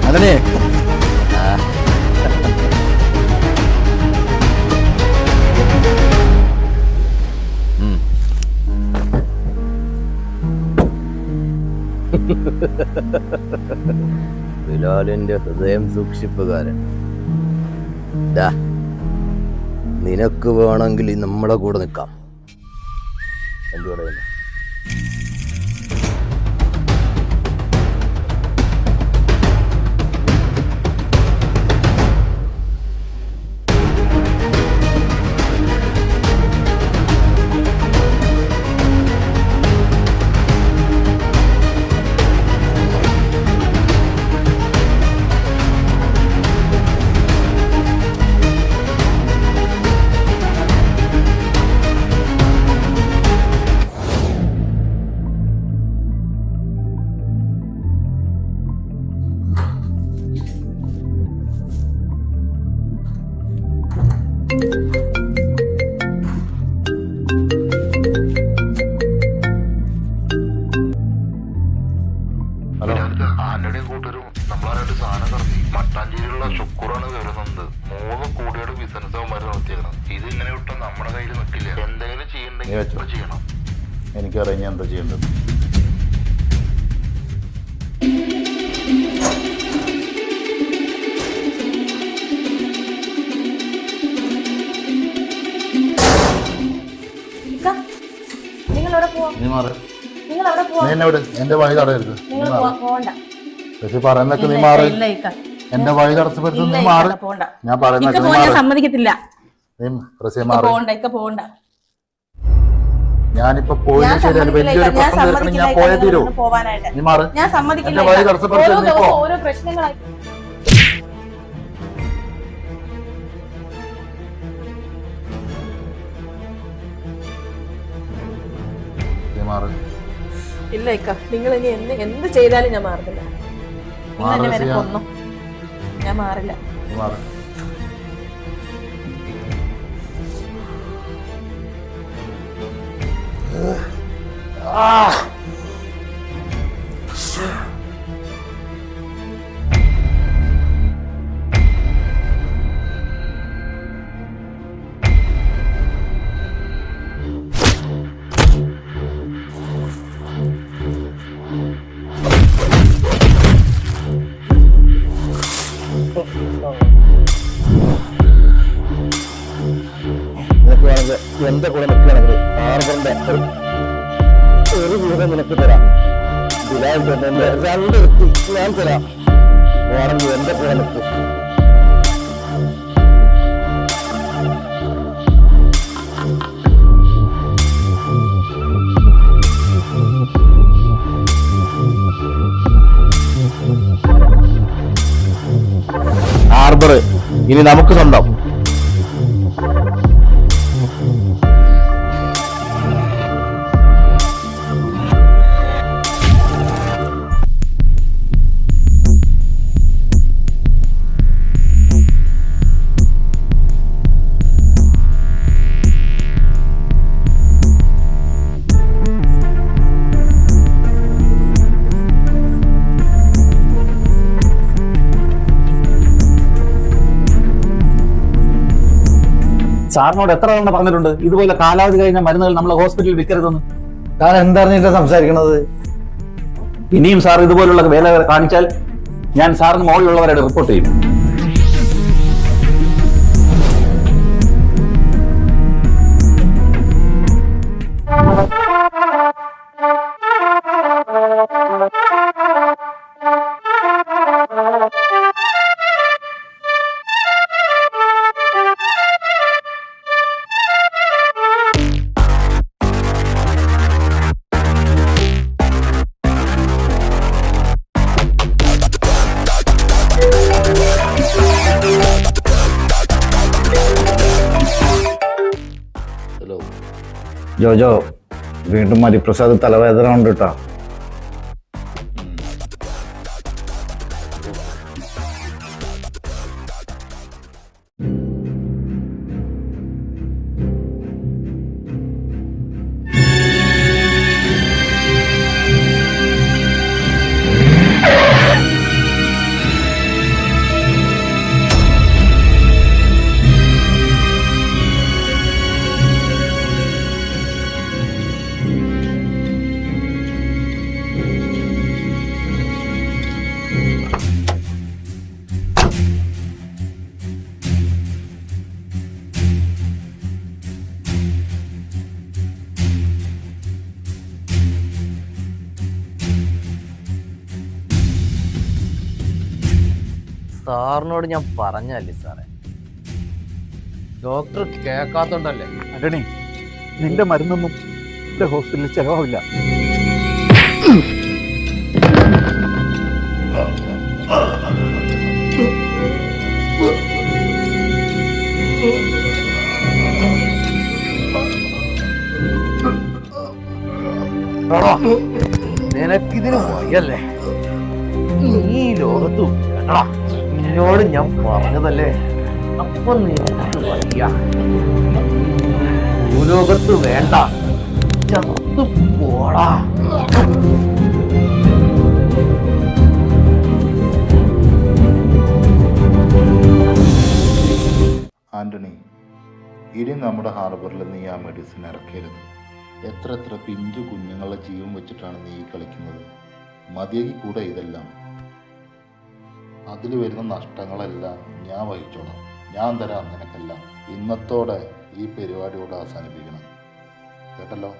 അതിനെ ബിലാലിന്റെ ഹൃദയം സൂക്ഷിപ്പുകാരൻ. നിനക്ക് വേണമെങ്കിൽ നമ്മളെ കൂടെ നിൽക്കാം. എന്തു പറയുന്നു? ഹലോ, ആന്റണിയും കൂട്ടരും നമ്മളായിട്ട് സാധനം കറങ്ങി മട്ടാഞ്ചേരിയിലുള്ള ശുക്കൂറാണ് വരുന്നത്. 3 കോടിയുടെ ബിസിനസ് അവന്മാർ നടത്തിയത്. ഇത് ഇങ്ങനെ വിട്ടാൽ നമ്മുടെ കയ്യിൽ നിൽക്കില്ല. എന്തെങ്കിലും ചെയ്യണ്ടെങ്കിൽ ചെയ്യണം. എനിക്കറിയാം ഞാൻ എന്താ ചെയ്യേണ്ടത്. നിങ്ങൾ എവിടെ പോവാ? നീ മാറ്. നിങ്ങൾ എവിടെ പോവാ? നീ എന്നെ വിട്. എന്റെ വഴി തടയരുത്. നിങ്ങൾ പോവണ്ട. പക്ഷെ പറയുന്നൊക്കെ നീ മാറ്. എന്റെ വഴി തടസ്സപ്പെടുത്തുന്ന നീ മാറ്. ഞാൻ പറയുന്നൊക്കെ നീ മാറ്. സമ്മതിക്കത്തില്ല. നീ റസിയ മാറ്. പോണ്ട. ഞാനിപ്പോ പോയത് ശരിയാണ്. വലിയൊരു പ്രശ്നം തീർക്കണം. ഞാൻ പോയേ തീരൂ. നീ മാറ്. ഞാൻ സമ്മതിക്കില്ല. എന്റെ വഴി തടസ്സപ്പെടുത്തുന്ന നീ പോ. ഓരോ പ്രശ്നങ്ങളായി. നീ മാറ്. ഇല്ല ഇക്ക, നിങ്ങൾ ഇനി എന്ത് ചെയ്താലും ഞാൻ മാറുന്നില്ല. നിങ്ങൾ എന്നെ കൊന്നു, ഞാൻ മാറില്ല. നീ മാറ്. നിനക്ക് വേണമെങ്കിൽ എന്റെ കൂടെ നിൽക്കുകയാണെങ്കിൽ ഹാർബറിന്റെ ഒരു വീതം നിനക്ക് തരാം. ബിലാൽ തന്നെ 2 വ്യക്തി ഞാൻ തരാം. വേണമെങ്കിൽ എന്റെ കൂടെ നിൽക്കും. ഹാർബർ ഇനി നമുക്ക് സ്വന്തം. സാറിനോട് എത്ര തവണ പറഞ്ഞിട്ടുണ്ട് ഇതുപോലെ കാലാവധി കഴിഞ്ഞ മരുന്നുകൾ നമ്മളെ ഹോസ്പിറ്റലിൽ വിൽക്കരുതെന്ന്? താൻ എന്താണെന്നിട്ട് സംസാരിക്കണത്? ഇനിയും സാർ ഇതുപോലുള്ള വേല കാണിച്ചാൽ ഞാൻ സാറിന് മുകളിലുള്ളവരുടെ റിപ്പോർട്ട് ചെയ്യും. ജോജോ, വീണ്ടും മരിപ്രസാദ് തലവേദന ഉണ്ട് കേട്ടോ. സാറിനോട് ഞാൻ പറഞ്ഞല്ലേ സാറേ, ഡോക്ടർ കേൾക്കാത്തോണ്ടല്ലേ. ആന്റണി, നിന്റെ മരുന്നൊന്നും എന്റെ ഹോസ്പിറ്റലിൽ ചെലവാവില്ല. നിനക്കിതിന് വയ്യല്ലേ? ഈ ലോകത്തു എന്നോട് ഞാൻ പറഞ്ഞതല്ലേ അപ്പൊ നിനക്ക് വയ്യ. ഭൂലോകത്ത് വേണ്ട, ചത്തു പോടാ. ആന്റണി, ഇനി നമ്മുടെ ഹാർബറിൽ നീ ആ മെഡിസിൻ ഇറക്കരുത്. എത്ര എത്ര പിഞ്ചു കുഞ്ഞുങ്ങളുടെ ജീവൻ വെച്ചിട്ടാണ് നീ കളിക്കുന്നത്. മതിയാക്കി കൂടെ ഇതെല്ലാം. അതിൽ വരുന്ന നഷ്ടങ്ങളെല്ലാം ഞാൻ വഹിച്ചോളാം. ഞാൻ തരാം നിനക്കെല്ലാം. ഇന്നത്തോടെ ഈ പരിപാടിയോട് അവസാനിപ്പിക്കണം, കേട്ടല്ലോ?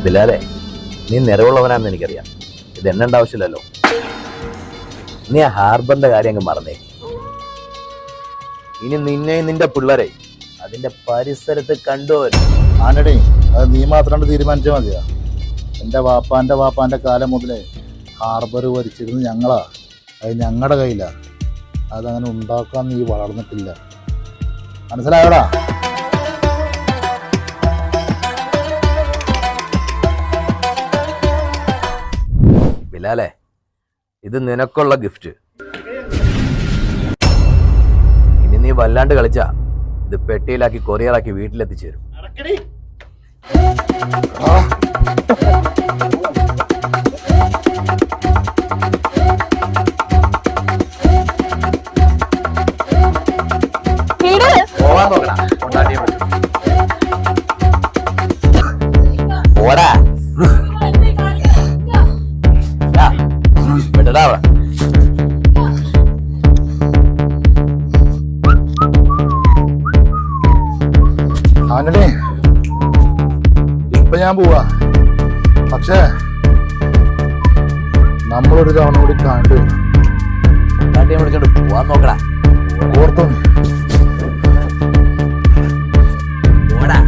ബിലാലെ, നീ നിറവുള്ളവനാണെന്ന് എനിക്കറിയാം. ഇത് എണ്ണേണ്ട ആവശ്യമില്ലല്ലോ. നീ ആ ഹാർബറിന്റെ കാര്യം അങ്ങ് മറന്നേ. ഇനി നിന്നെയും നിന്റെ പിള്ളേരെ അതിന്റെ പരിസരത്ത് കണ്ടുവരും. ആന്റണി, അത് നീ മാത്രം തീരുമാനിച്ചാൽ മതിയാ. എൻ്റെ വാപ്പാൻ്റെ കാലം മുതലേ ഹാർബർ ഭരിച്ചിരുന്നത് ഞങ്ങളാ. അത് ഞങ്ങളുടെ കയ്യിലാണ്. അതങ്ങനെ ഉണ്ടാക്കാൻ നീ വളർന്നിട്ടില്ല, മനസ്സിലായോടാ? ബിലാലെ, ഇത് നിനക്കുള്ള ഗിഫ്റ്റ്. ഇനി നീ വല്ലാണ്ട് കളിച്ചാ ഇത് പെട്ടിയിലാക്കി കൊറിയറാക്കി വീട്ടിലെത്തിച്ചു തരും. പോവാൻ നോക്കണ ഓടാ വിടടാ. ആന്റണി, ഇപ്പൊ ഞാൻ പോവാ. പക്ഷേ നമ്മളൊരു തവണ കൂടി കണ്ടു വിളിച്ചോണ്ട് പോവാൻ നോക്കടാ. ഓർത്തു ഓടാ.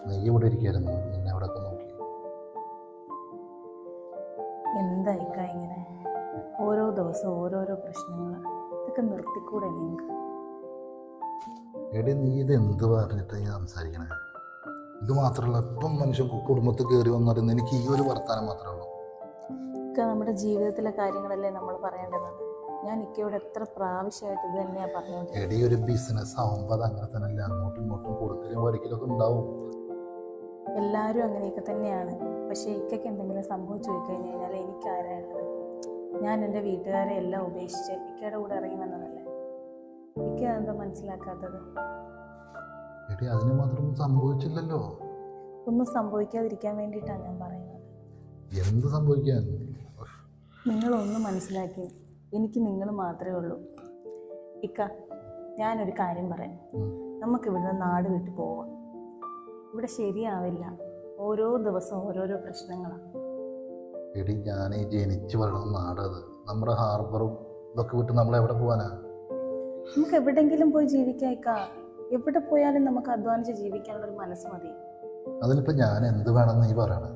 നീ ഇവിടെ ഇരിക്കായിരുന്നു, നിന്നെ അവിടെ നോക്കി. എന്തായിക്കാ ഇങ്ങനെ ഓരോ ദിവസം ഓരോരോ പ്രശ്നങ്ങൾ? ഇതൊക്കെ നിർത്തിക്കൂടെ നിങ്ങൾക്ക്? എടി, നീ ഇത് എന്ത് പറഞ്ഞിട്ട് ഞാൻ സംസാരിക്കണേ? ഇത് മാത്രമല്ല, ഇപ്പം മനുഷ്യൻ കുടുംബത്തിൽ കയറി വന്നറിയുന്നത് എനിക്ക് ഈ ഒരു വർത്താനം മാത്രമേ ഉള്ളൂ. ഒക്കെ നമ്മുടെ ജീവിതത്തിലെ കാര്യങ്ങളല്ലേ നമ്മൾ പറയേണ്ടത്. ഞാൻ ഇക്കയോട് എത്ര പ്രാവശ്യമായിട്ട് ഇത് തന്നെയാണ് പറഞ്ഞുകൊണ്ട്. എടി, ഒരു ബിസിനസ് ആവുമ്പോൾ അത് അങ്ങനെ തന്നെ അങ്ങോട്ടും ഇങ്ങോട്ടും കൊടുക്കലും വരയ്ക്കലൊക്കെ ഉണ്ടാവും. എല്ലാവരും അങ്ങനെയൊക്കെ തന്നെയാണ്. പക്ഷേ ഇക്കയ്ക്ക് എന്തെങ്കിലും സംഭവിച്ചു പോയി കഴിഞ്ഞ് കഴിഞ്ഞാൽ എനിക്ക് ആരായുള്ളത്? ഞാൻ എൻ്റെ വീട്ടുകാരെ എല്ലാം ഉപേക്ഷിച്ച് ഇക്കയുടെ കൂടെ ഇറങ്ങി വന്നതല്ലേ. ഇക്ക എന്താ മനസ്സിലാക്കാത്തത്? എടി, അതിന് മാത്രം സംഭവിച്ചില്ലല്ലോ. ഒന്നും സംഭവിക്കാതിരിക്കാൻ വേണ്ടിയിട്ടാണ് ഞാൻ പറയുന്നത്. എന്ത് സംഭവിക്കാൻ? നിങ്ങളൊന്നും മനസ്സിലാക്കി. എനിക്ക് നിങ്ങൾ മാത്രമേ ഉള്ളൂ. ഇക്ക, ഞാനൊരു കാര്യം പറയാം. നമുക്കിവിടുന്ന് നാട് വിട്ടു പോവാം. ഇവിടെ ശരിയാവില്ല. ഓരോ ദിവസവും ഓരോരോ പ്രശ്നങ്ങളാണ്. എടി, ഞാൻ ഈ ജനിച്ചു വളർന്ന നാടത്. നമ്മുടെ ഹാർബറും ഇതൊക്കെ വിട്ട് നമ്മൾ എവിടെ പോകാനാ? നമുക്ക് എവിടെയെങ്കിലും പോയി ജീവിക്കാം ഇക്ക. എവിടെ പോയാലും നമുക്ക് അധ്വാനിച്ച് ജീവിക്കാനുള്ളൊരു മനസ്സ് മതി. അതിനിപ്പോൾ ഞാൻ എന്ത് വേണമെന്ന് നീ പറയണേ?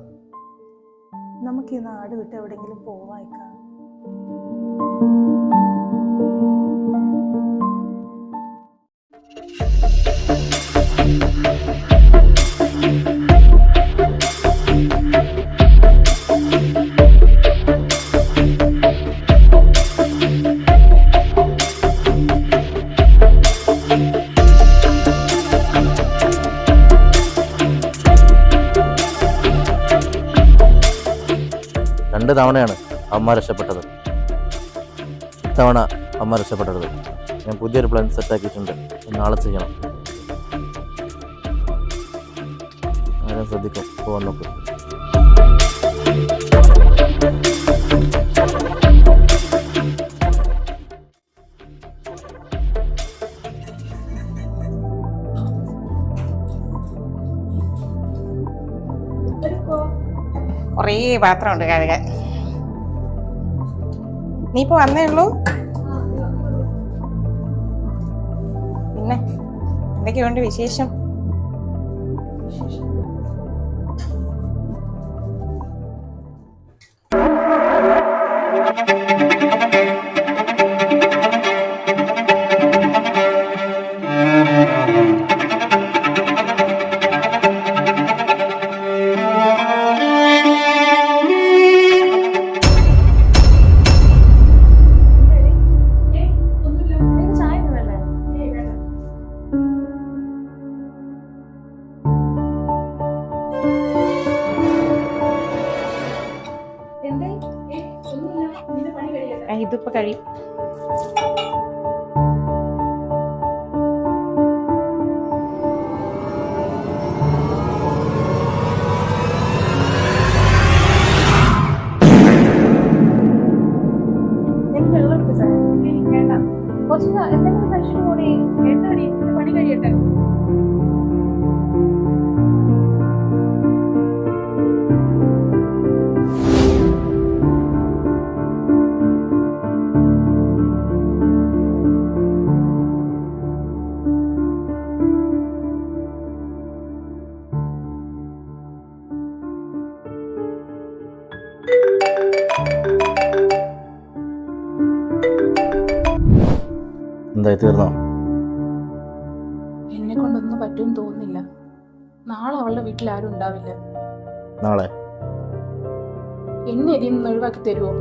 നമുക്ക് ഈ നാട് വിട്ട് എവിടെയെങ്കിലും പോവാം ഇക്ക. രണ്ട് തവണയാണ് അമ്മ രക്ഷപ്പെട്ടത്. ഇത്തവണ അമ്മ രക്ഷപ്പെട്ടത്. ഞാൻ പുതിയൊരു പ്ലാൻ സെറ്റാക്കിയിട്ടുണ്ട്. നാളെ ചെയ്യണം. ആരും ശ്രദ്ധിക്കും. പോകാൻ നോക്കും. കുറേ പാത്രമുണ്ട് കഴുകാൻ. നീ ഇപ്പോൾ വന്നേ ഉള്ളൂ? പിന്നെ എന്തൊക്കെയുണ്ട് വിശേഷം? ഇതിപ്പോ കഴിയും. എന്തെങ്കിലും കഴിച്ചിട്ട് കൂടി കേട്ടടി പണി കഴിയട്ടെ. എന്തായി തീർന്നോ? എന്നെ കൊണ്ടൊന്നും പറ്റുമെന്ന് തോന്നുന്നില്ല. നാളെ അവളുടെ വീട്ടിൽ ആരും ഉണ്ടാവില്ല. നാളെ എന്നെ ഇതിൽ നിന്ന് ഒഴിവാക്കി തരുമോ?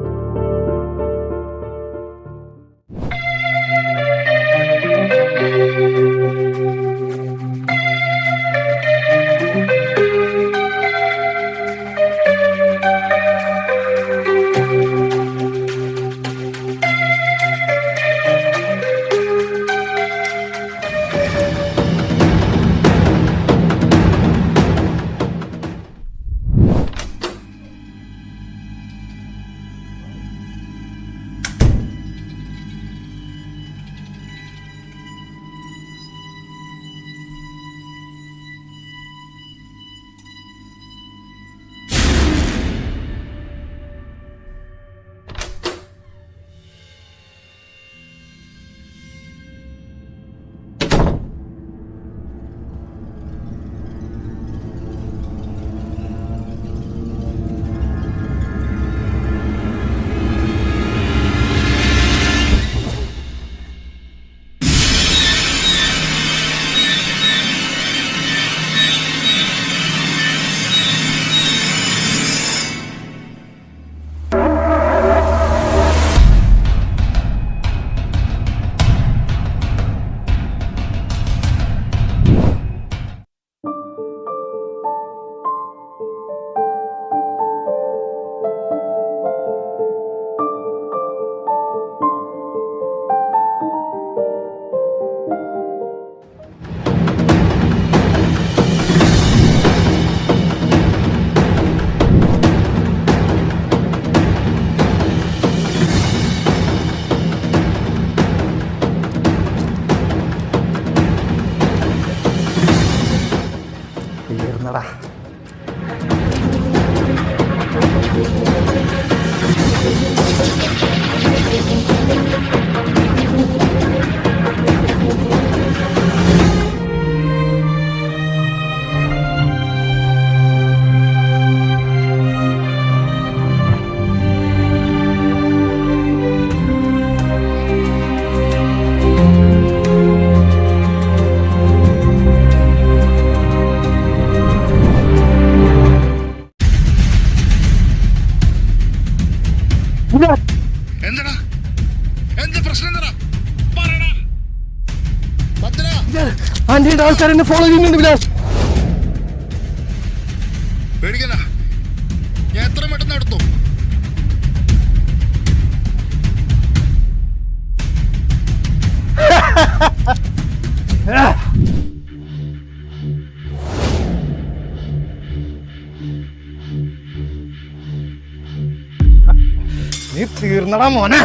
തീർന്നടാ. എന്താടാ? എന്ത് പ്രശ്നം എന്താടാ? പറയടാ. ഭദ്ര, ആന്റിയുടെ ആൾക്കാർ എന്നെ ഫോളോ ചെയ്യുന്നുണ്ട് വിലാസ്. പേടിക്കണ്ട, ഞാൻ എത്ര പെട്ടെന്ന് എടുത്തു. നീ തീർന്നടാ മോനെ.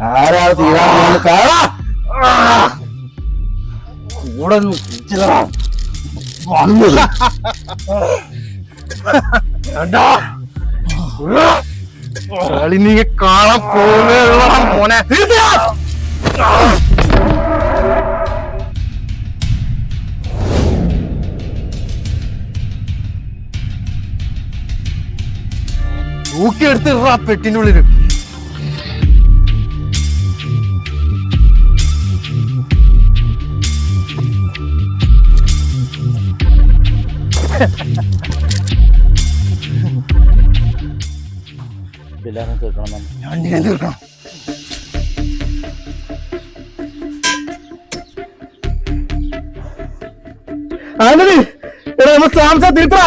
ആരാ തീരാൻ കാണാ കൂടെ വന്നത് കളി നീ കാണാൻ പോകുന്ന മോനെ. തൂക്കിയെടുത്ത് പെട്ടിനുള്ളിൽ. ബിലാലിനെ തീർക്കണം വണ്ടിനെ തീർക്കണം. ആന്റണി എടാ നമ്മൾ സാംസ തീർക്കടാ.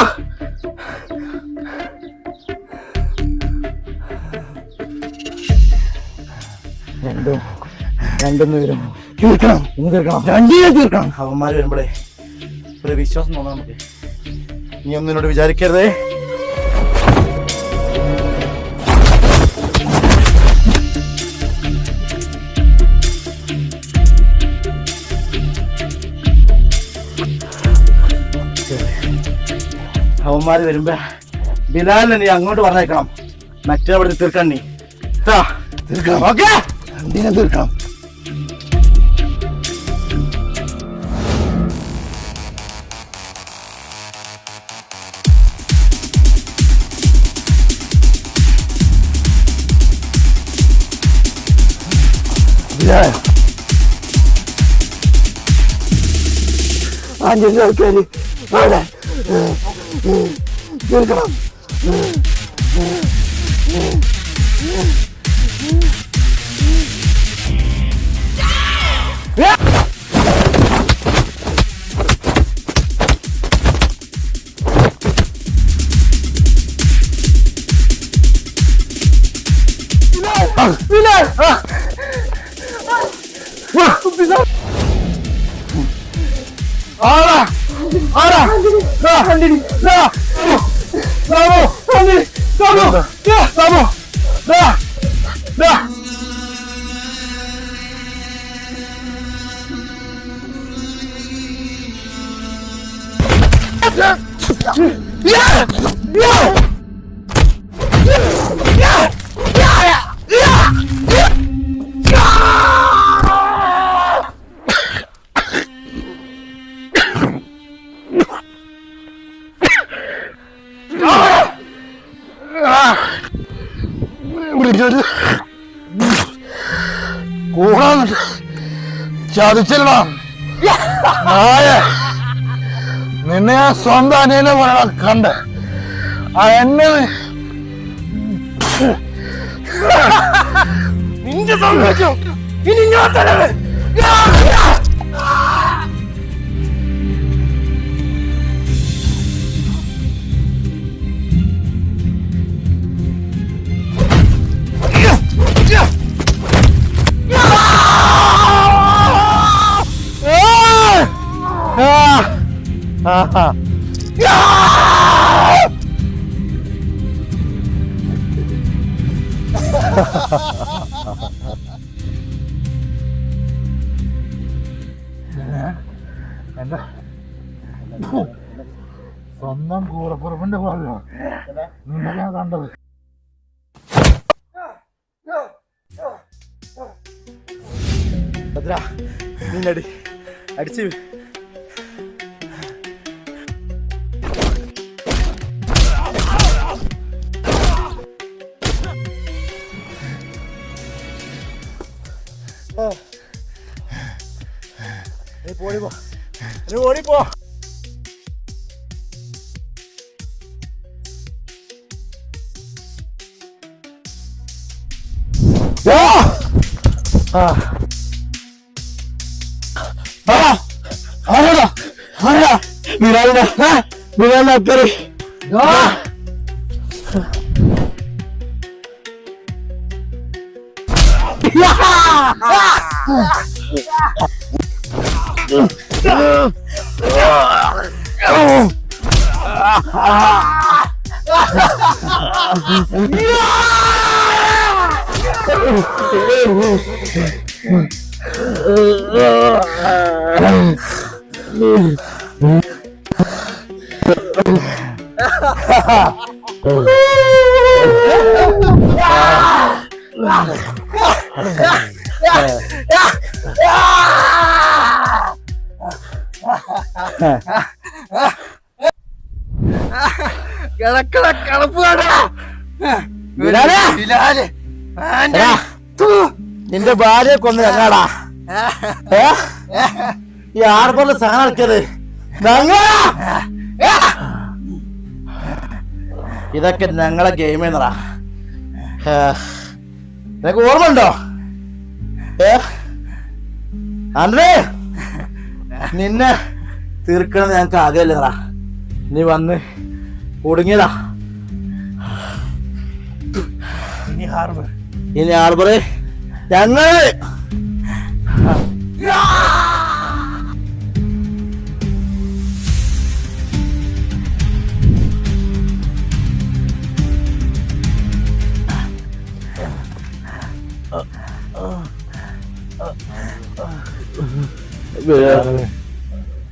രണ്ടൊന്ന് വരും തീർക്കണം. ഇന്ന് തീർക്കണം. രണ്ടിനെ തീർക്കണം. അവന്മാര് വരുമ്പോഴേ ഒരു വിശ്വാസം തോന്നാം നമുക്ക്. നീ ഒന്നും എന്നോട് വിചാരിക്കരുതേ. അവന്മാര് വരുമ്പോ ബിലാലിനെ നീ അങ്ങോട്ട് പറഞ്ഞേക്കണം. മറ്റേ അവിടെ തീർക്കണം. നീ തീർക്കണം. ഓക്കെ രണ്ടിനെ തീർക്കണം. അഞ്ച് ആൾക്കാര് അവിടെ തീർക്കണം. ചതിച്ചല്ലോ നിന്നെ ഞാൻ സ്വന്തം അനിയനെ പോലെ കണ്ട് എന്നെ നിന്റെ സംഭവിച്ചു. ഇനി ഞാൻ തലവേ എന്താ സ്വന്തം കൂടപ്പുറപ്പിന്റെ പോലെ നിന്നെ ഞാൻ കണ്ടത്. ഭദ്ര നിന്നടി അടിച്ച് ഓടിപ്പോ ഓടിപ്പോ. ബിലാലിന്റെ അക്കരെ നിന്റെ ഭാര്യയെ കൊന്നു ഞങ്ങാടാ ഈ ആർബറിൽ സാധനം ഇറക്കിയത് ഇതൊക്കെ ഞങ്ങളെ ഗെയിം എന്നടാ. നിനക്ക് ഓർമ്മ ഉണ്ടോ? ആൻഡ്രേ, നിന്നെ തീർക്കണം ഞങ്ങൾക്ക് ആഗ്രഹമില്ലടാ. നീ വന്ന് കുടുങ്ങിയതാ. ഇനി ഹാർബർ ഞങ്ങള്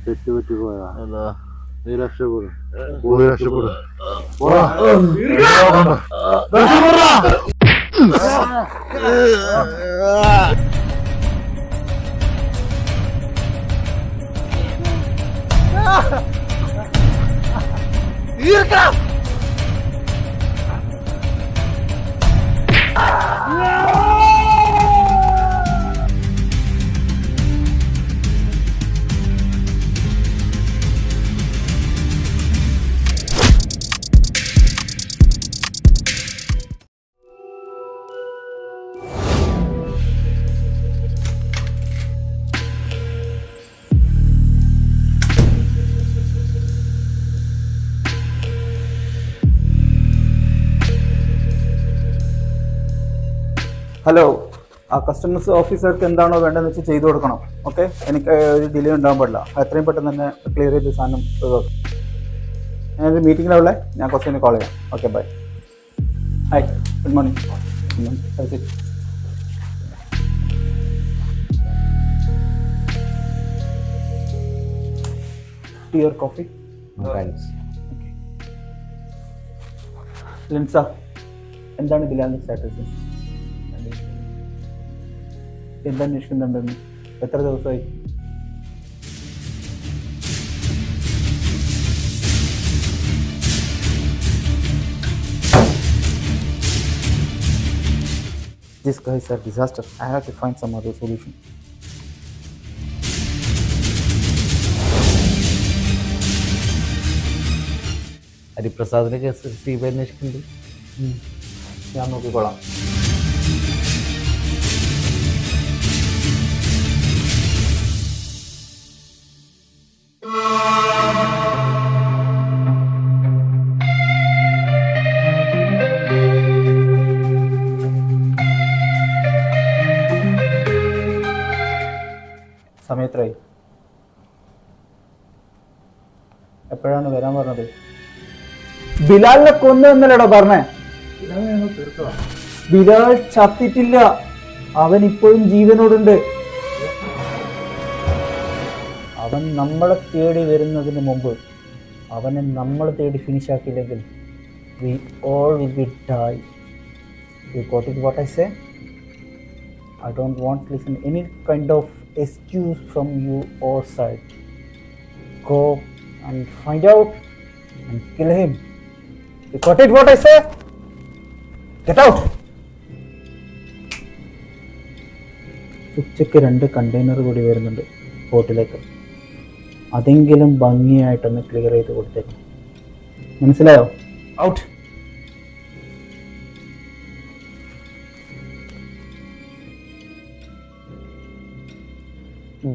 തെറ്റുപറ്റി പോയാ നീ രക്ഷപ്പെടും. ഹലോ, ആ കസ്റ്റമേഴ്സ് ഓഫീസർക്ക് എന്താണോ വേണ്ടതെന്ന് വെച്ചാൽ ചെയ്തു കൊടുക്കണം. ഓക്കെ, എനിക്ക് ഒരു ഡിലേ ഉണ്ടാകാൻ പാടില്ല. എത്രയും പെട്ടെന്ന് തന്നെ ക്ലിയർ ചെയ്ത് സാധനം ഒഴിവാക്കും. ഞാനൊരു മീറ്റിങ്ങിലാവുള്ളേ, ഞാൻ കുറച്ച് തന്നെ കോൾ ചെയ്യാം. Okay, bye. Hi, good morning. Tea or coffee? Linsa, എന്താണ് ബിലാലിൻ്റെ സ്റ്റാറ്റസ്? എന്താ അന്വേഷിക്കുന്നുണ്ടെന്ന്? എത്ര ദിവസമായി? This guy is a disaster. I have to find some other solution. ഹരിപ്രസാദിന്റെ കേസ് CBI അന്വേഷിക്കുന്നുണ്ട്. ഞാൻ നോക്കിക്കോളാം. സമയത്രായി? എപ്പോഴാണ് വരാൻ പറഞ്ഞത്? ബിലാലിനെ കൊന്നു എന്നല്ലേടാ പറഞ്ഞേ? ബിലാൽ ചത്തിട്ടില്ല, അവൻ ഇപ്പോഴും ജീവനോടുണ്ട്. അവൻ നമ്മളെ തേടി വരുന്നതിന് മുമ്പ് അവനെ നമ്മൾ തേടി finish ആക്കിയില്ലെങ്കിൽ we all will be die. You got it what I say? I don't want to listen any kind of excuse from you or side. Go and find out and kill him. You got it what I say? Get out. ഉച്ചയ്ക്ക് 2 container കൂടി വരുന്നുണ്ട് പോർട്ടിലേക്ക്. അതെങ്കിലും ഭംഗിയായിട്ടൊന്ന് clear ചെയ്ത് കൊടുത്തേക്കും. മനസ്സിലായോ? Out.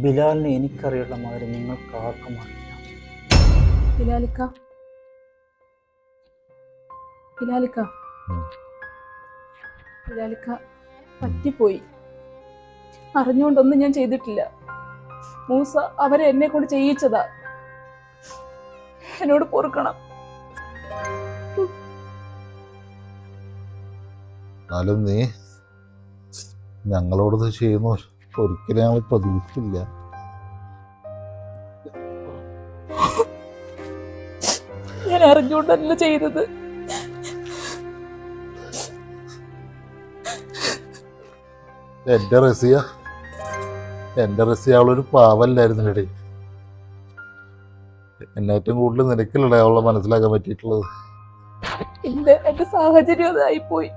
ബിലാലിനെ എനിക്കറിയുള്ള മാതിരി നിങ്ങൾക്ക് ആർക്കും അറിയില്ല. ബിലാലിക്ക പറ്റിപ്പോയി. അറിഞ്ഞുകൊണ്ടൊന്നും ഞാൻ ചെയ്തിട്ടില്ല. മൂസ അവരെ എന്നെ കൊണ്ട് ചെയ്യിച്ചതാ. എന്നോട് പൊറുക്കണം. എന്നാലും നീ ഞങ്ങളോടത് ചെയ്യുന്ന ഒരിക്കലും ഞങ്ങൾ പ്രതീക്ഷിച്ചില്ല. ഞാൻ അറിഞ്ഞുകൊണ്ടല്ല ചെയ്തത്. എന്റെ റസിയ അവളൊരു പാവല്ലായിരുന്നു എടേ. എന്നെ ഏറ്റവും കൂടുതൽ നിനക്കല്ലേ അവളെ മനസ്സിലാക്കാൻ പറ്റിയിട്ടുള്ളത്. എന്റെ സാഹചര്യം അതായിപ്പോയി.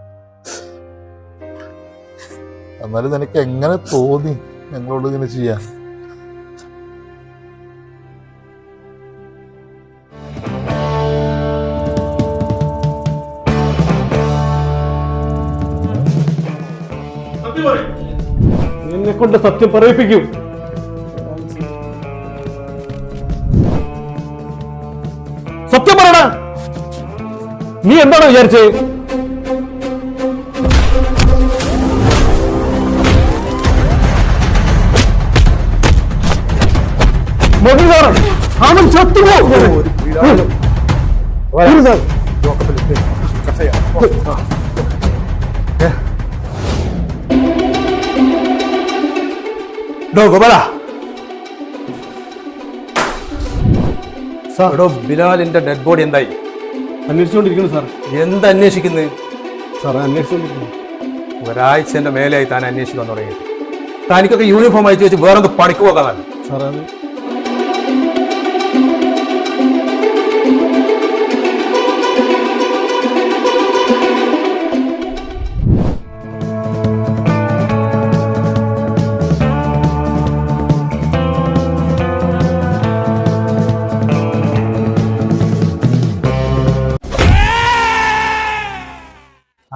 എന്നാലും നിനക്ക് എങ്ങനെ തോന്നി ഞങ്ങളോട് ഇങ്ങനെ ചെയ്യാൻ? കൊണ്ട് സത്യം പറയിപ്പിക്കൂ. സത്യം പറയണ. നീ എന്താണ് വിചാരിച്ചത്? മതി സാറേ, അവൻ ചത്തുപോകും. ബിലാലിന്റെ ഡെഡ് ബോഡി എന്തായി? അന്വേഷിച്ചുകൊണ്ടിരിക്കുന്നു സാർ. എന്താ അന്വേഷിക്കുന്നത് സാറേ? അന്വേഷിച്ചുകൊണ്ടിരിക്കുന്നു. ഒരാഴ്ചന്റെ മേലെയായി താൻ അന്വേഷിക്കാൻ തുടങ്ങി. തനിക്കൊക്കെ യൂണിഫോം അയച്ചു വെച്ച് വേറെന്ത് പണിക്ക് പോകാൻ സാറേ?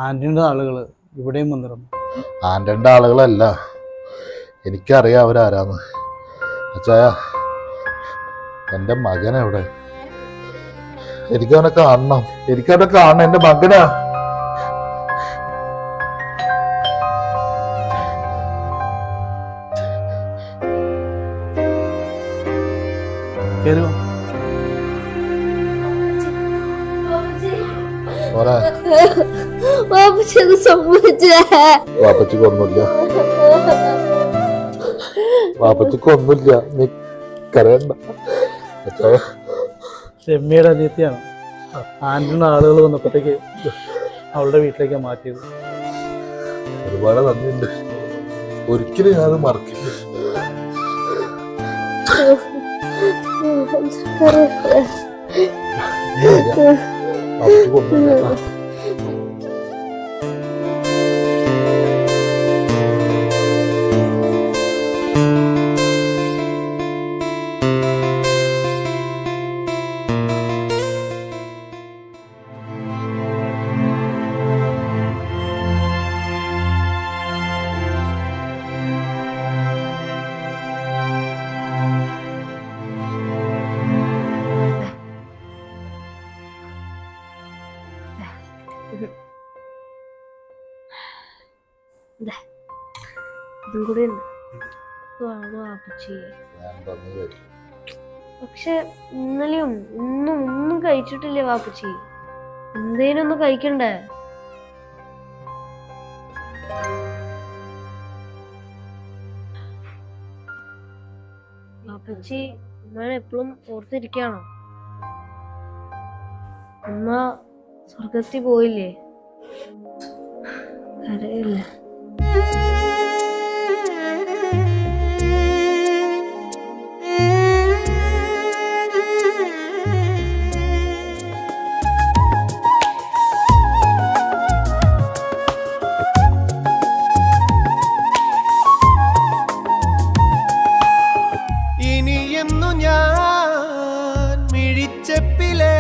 ആന്റണിയുടെ ആളുകൾ ഇവിടെയും വന്നിരുന്നു. ആന്റണിയുടെ ആളുകളല്ല, എനിക്കറിയാം അവരാരാന്ന്. അച്ചായ, എൻ്റെ മകനെവിടെ? എനിക്കവനെ കാണണം, എനിക്കവനെ കാണണം. എൻ്റെ മകനാ. വാപ്പച്ചിക്കൊന്നുമില്ല, വാപ്പച്ചിക്കൊന്നുമില്ല. നീ കരയണ്ട. രമ്യയുടെ അനിയത്തിയാണ്. ആന്റണിയുടെ ആളുകൾ വന്നപ്പോഴത്തേക്ക് അവളുടെ വീട്ടിലേക്ക് മാറ്റിയത്. ഒരുപാട് നന്ദിയുണ്ട്. ഒരിക്കലും ഞാനത് മറക്കില്ല. വാപ്പച്ചിക്കൊന്നുമില്ല. ഇതും കൂടി ഉണ്ട്. പക്ഷെ ഇന്നലെയും ഇന്നും ഒന്നും കഴിച്ചിട്ടില്ലേ വാപ്പച്ചി? എന്തേലും ഒന്ന് കഴിക്കണ്ടേ? വാപ്പച്ചി ഉമ്മനെ എപ്പോഴും ഓർത്തിരിക്കാണോ? ഉമ്മ സ്വർഗത്തിൽ പോയില്ലേ? കരയില്ല. ഇനിയെന്നു ഞാൻ മിഴിച്ചെപ്പിലെ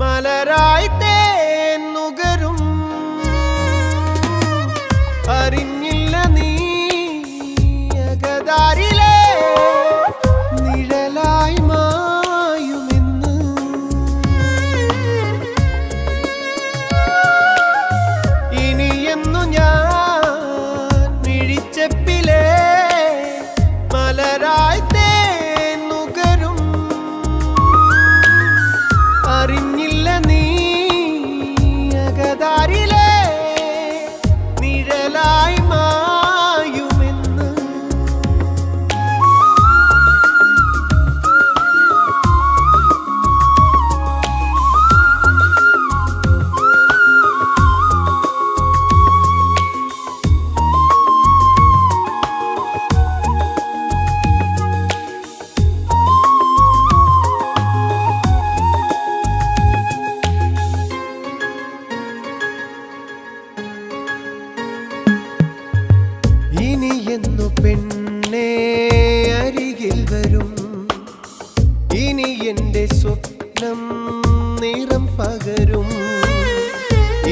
മലരായി തേന്നുകരും. അറിഞ്ഞില്ല നീ അകതാരിലെ നിഴലായി മായുമെന്ന്. ഇനിയെന്നു ഞാൻ മിഴിച്ചെപ്പിലെ മലരായി തേന്നുകരും. അറിഞ്ഞില്ല നീ അകതാരിലെ നിഴലായി മായുമെന്ന്. ഇനിയെന്നു പെണ്ണേ അരികിൽ വരും. ഇനി എൻ്റെ സ്വപ്നം നിറം പകരും.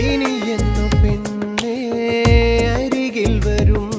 ഇനിയെന്നു പെണ്ണേ അരികിൽ വരും.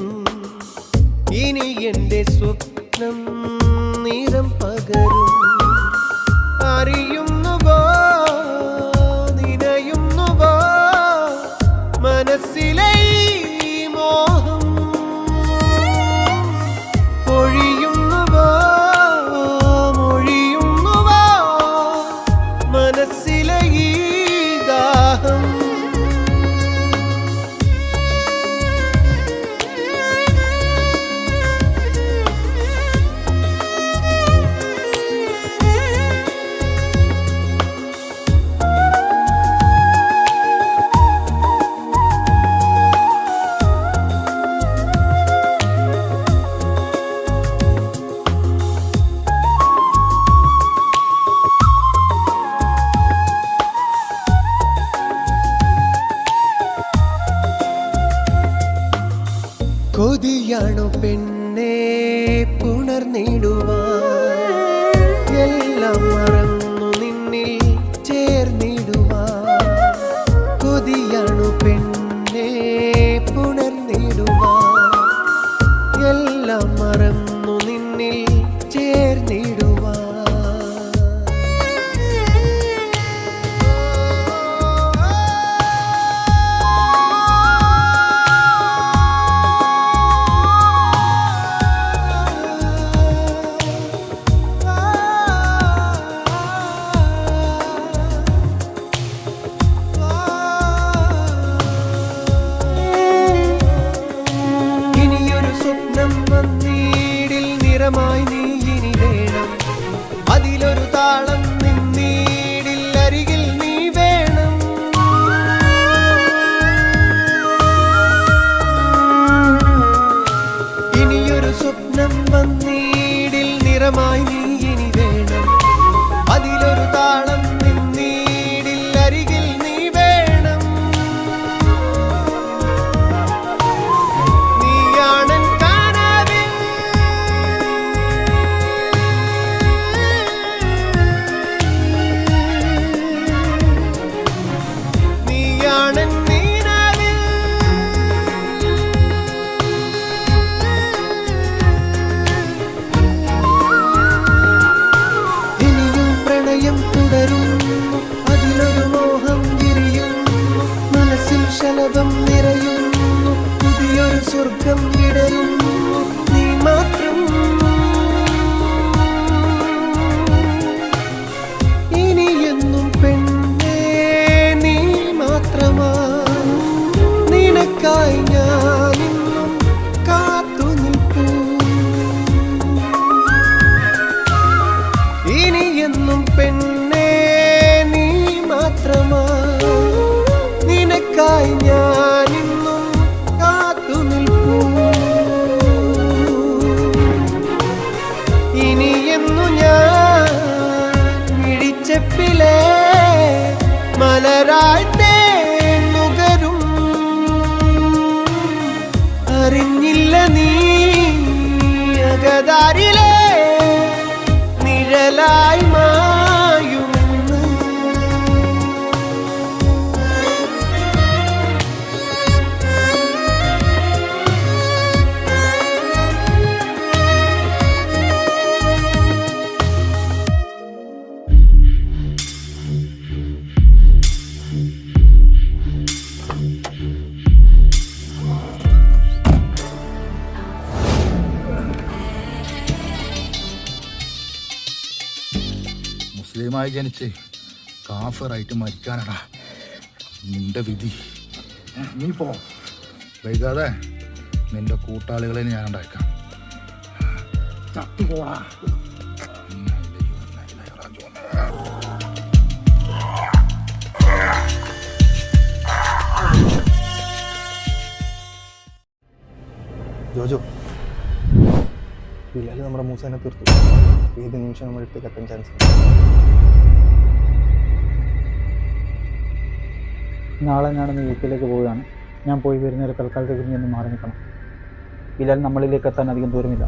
എല്ലാം മറന്നു നിന്നിൽ ചേർന്നിടുവാൻ കൊതിയാണു പെണ്ണെ പുണർന്നിടുവാൻ എല്ലാം മറന്നു നിന്നിൽ ചേർന്നിടുവാൻ നിറമായി നീ ഇനി വേണം അതിലൊരു താളം നിന്നീടിൽ അരികിൽ നീ വേണം ഇനിയൊരു സ്വപ്നം വന്നീടിൽ നിറമായി നീ ഇനി വേണം അതിലൊരു താളം നിന്നീടിൽ അരികിൽ നീ വേണം നീയാണൻ അതിലൊരു മോഹം വിരിയുന്നു മനസ്സിൽ ശലഭം നിറയുന്നു പുതിയൊരു സ്വർഗം വിടരുന്നു നീ മാത്രം ഇനിയെന്നും പെണ്ണേ നീ മാത്രമാ നിനക്കായി ഞാനിന്നും കാത്തു നിൽപ്പൂ ഇനിയെന്നും പെണ്ണേ നീ മാത്രമാ നിനക്കായി ഞാനിന്നും കാത്തു നിൽപ്പൂ ഇനിയെന്നു ഞാൻ വിളിച്ചപ്പിലേ മലരായി നുകരും അറിഞ്ഞില്ല നീ അകതാരിലേ നിഴലായി മായുമെന്ന് മുസ്ലിമായി ജനിച്ച് കാഫറായിട്ട് മരിക്കാനടാ നിന്റെ വിധി. നീ പോ, വൈകാതെ നിന്റെ കൂട്ടാളികളെ ഞാൻ ഉണ്ടാക്കാം. ചത്തുപോടാ. ജോജോ, ബിലാൽ നമ്മുടെ മൂസേനെ തീർത്തു. ഏത് നിമിഷം നമ്മുടെ അടുത്തേക്ക് എത്താൻ ചാൻസ് ഉണ്ട്. നാളെ ഞാൻ വീട്ടിലേക്ക് പോവുകയാണ്. ഞാൻ പോയി വരുന്നവരെ തൽക്കാലത്തേക്ക് നീ ഒന്ന് മാറി നിൽക്കണം. ബിലാൽ നമ്മളിലേക്ക് എത്താൻ അധികം ദൂരമില്ല.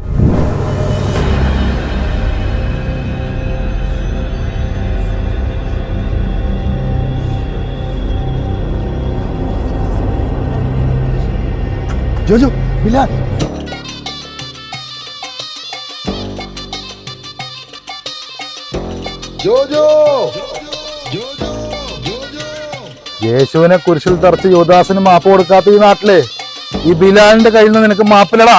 ജോജോ, ബിലാൽ. യേശുവിനെ കുരിശിൽ തറച്ച് യുവദാസിന് മാപ്പ് കൊടുക്കാത്ത ഈ നാട്ടിലെ ഈ ബിലാലിന്റെ കയ്യിൽ നിന്ന് നിനക്ക് മാപ്പിലടാ.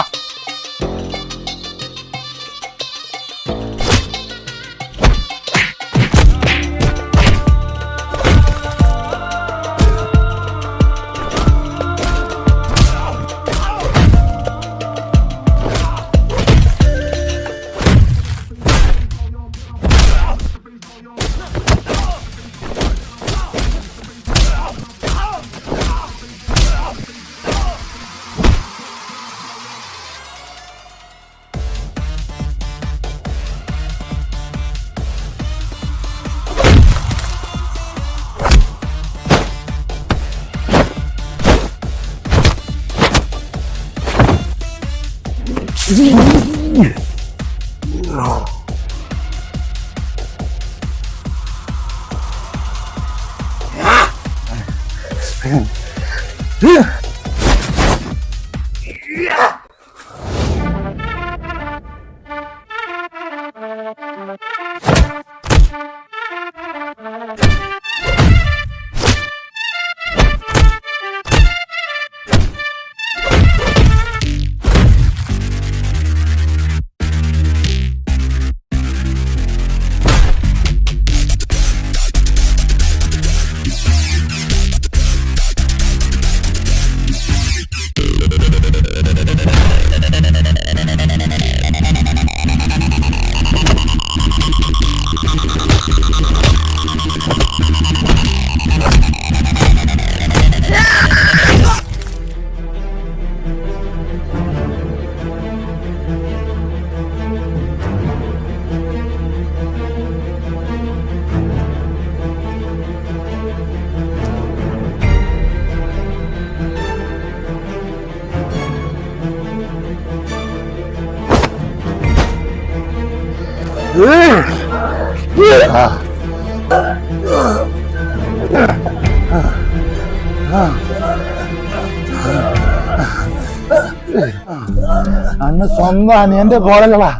അന്ന് സ്വന്തം അനിയന്റെ പോലല്ലടാ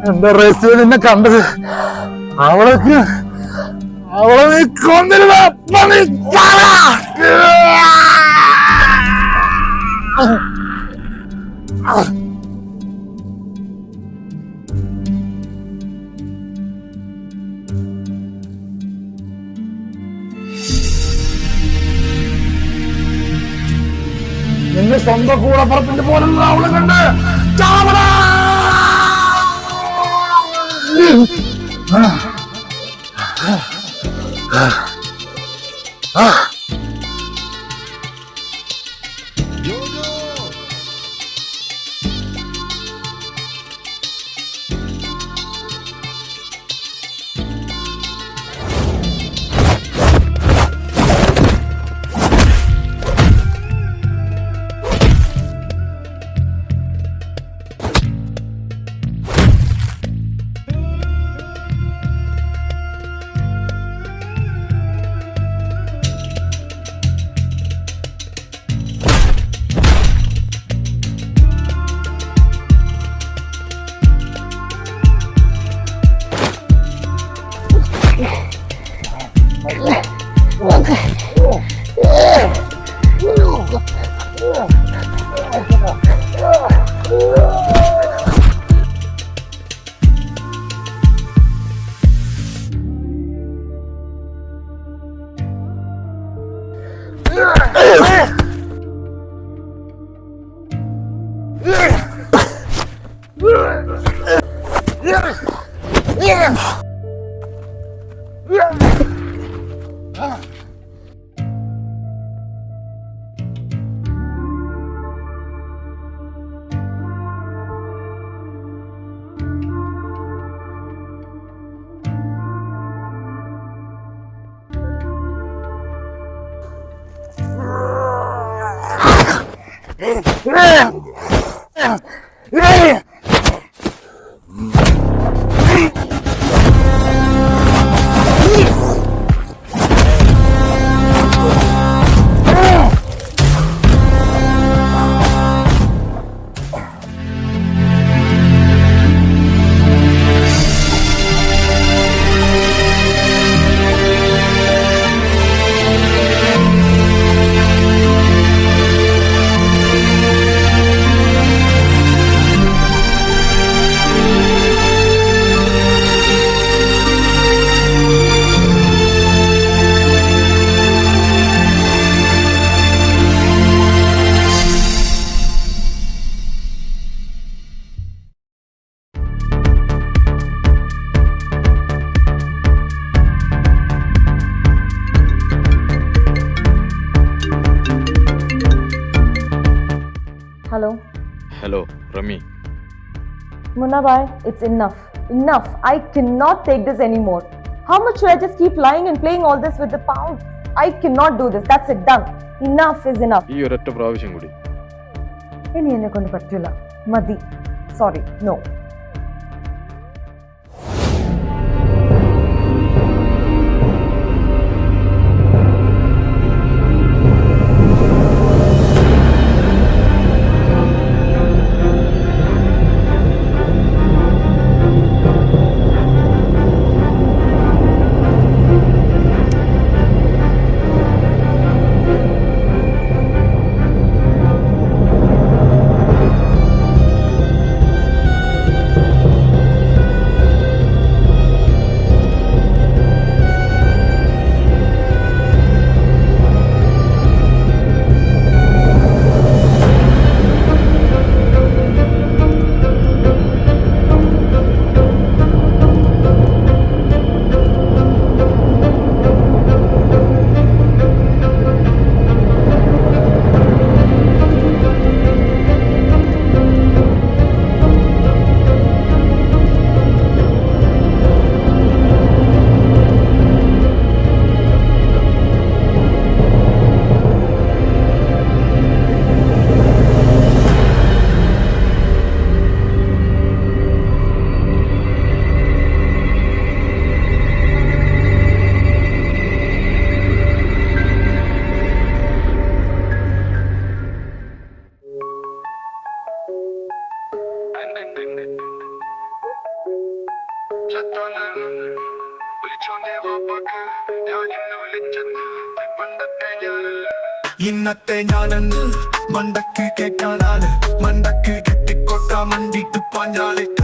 എന്റെ റെസ്റ്റ് നിന്നെ കണ്ടത്. അവളെ നീ കൊന്നിരുന്ന നിന്റെ സ്വന്തം കൂടപ്പുറപ്പിന്റെ പോലുള്ള അവളെ കണ്ട് ചാവടാ. Hello. Hello, Rami. Munna bhai, it's enough. Enough. I cannot take this anymore. How much should I just keep lying and playing all this with the pound? I cannot do this. That's it. Done. Enough is enough. ഈ ഒരൊറ്റ പ്രാവശ്യം കൂടി. ഇനി എന്നെ കൊണ്ട് പറ്റില്ല. മതി. Sorry. No. ഇന്നത്തെ ഞാനെന്ന് മണ്ടക്ക് കേൾക്കാനാണ് മണ്ടക്ക് കെട്ടിക്കൊട്ട മണ്ടിട്ട് പാഞ്ഞാളിട്ട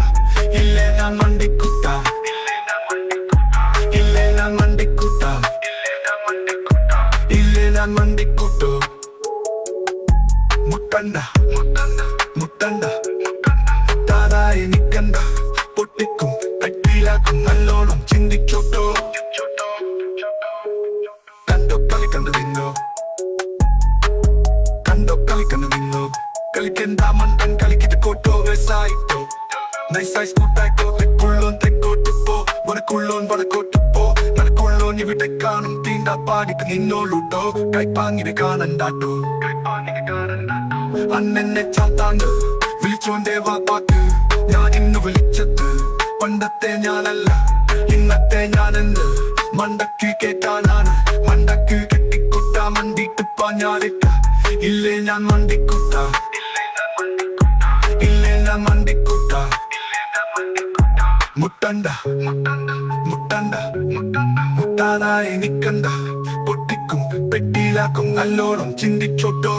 ഇല്ലേ ഞാൻ മണ്ടിക്കുട്ട ഇല്ലേ ഞാൻ മണ്ടിക്കുട്ട ഇല്ലേ ഞാൻ മണ്ടിക്കുട്ടു മുട്ടണ്ട മുട്ടണ്ട മുട്ടാതായി നിക്കണ്ട പൊട്ടിക്കും കട്ടിയിലാക്കും നല്ലോണം ചിന്തിച്ചോട്ടോ കണ്ടോ കളിക്കണ്ട നിന്നോ കണ്ടോ കളിക്കണ്ട നിന്നോ കളിക്കണ്ട മണ്ടൻ കളിക്കിട്ട് കോട്ടോ വ്യവസായിട്ടോ നൈസായി സ്കൂട്ടായിട്ടോ തെക്കുള്ളോൻ തെക്കോട്ട് പോ വടക്കുള്ളോൻ വടക്കോട്ട് പോ നടക്കുള്ളോൻ ഇവിടെ കാണും തീണ്ടാ പാടിക്ക് നിന്നോളൂട്ടോ കൈപ്പാങ്ങിന് കാണണ്ടാട്ടോ അന്നെന്നെ ചാത്താണ്ട് വിളിച്ചോന്റെ വാപ്പാക്ക് ഞാൻ ഇന്ന് വിളിച്ചത് പണ്ടത്തെ ഞാനല്ല ഇന്നത്തെ ഞാനെന്ന് മണ്ടക്ക് കേട്ടാനാണ് മണ്ടക്ക് കെട്ടിക്കൊട്ട മണ്ടിട്ട് പാഞ്ഞാലിട്ട ഇല്ലേ ഞാൻ മണ്ടിക്കുട്ട ഇല്ലേ ഞാൻ മണ്ടിക്കുട്ട മുട്ടണ്ട മുട്ടണ്ട മുട്ടാതായി നിക്കണ്ട പൊട്ടിക്കും പെട്ടിയിലാക്കും നല്ലോണം ചിന്തിച്ചോട്ടോ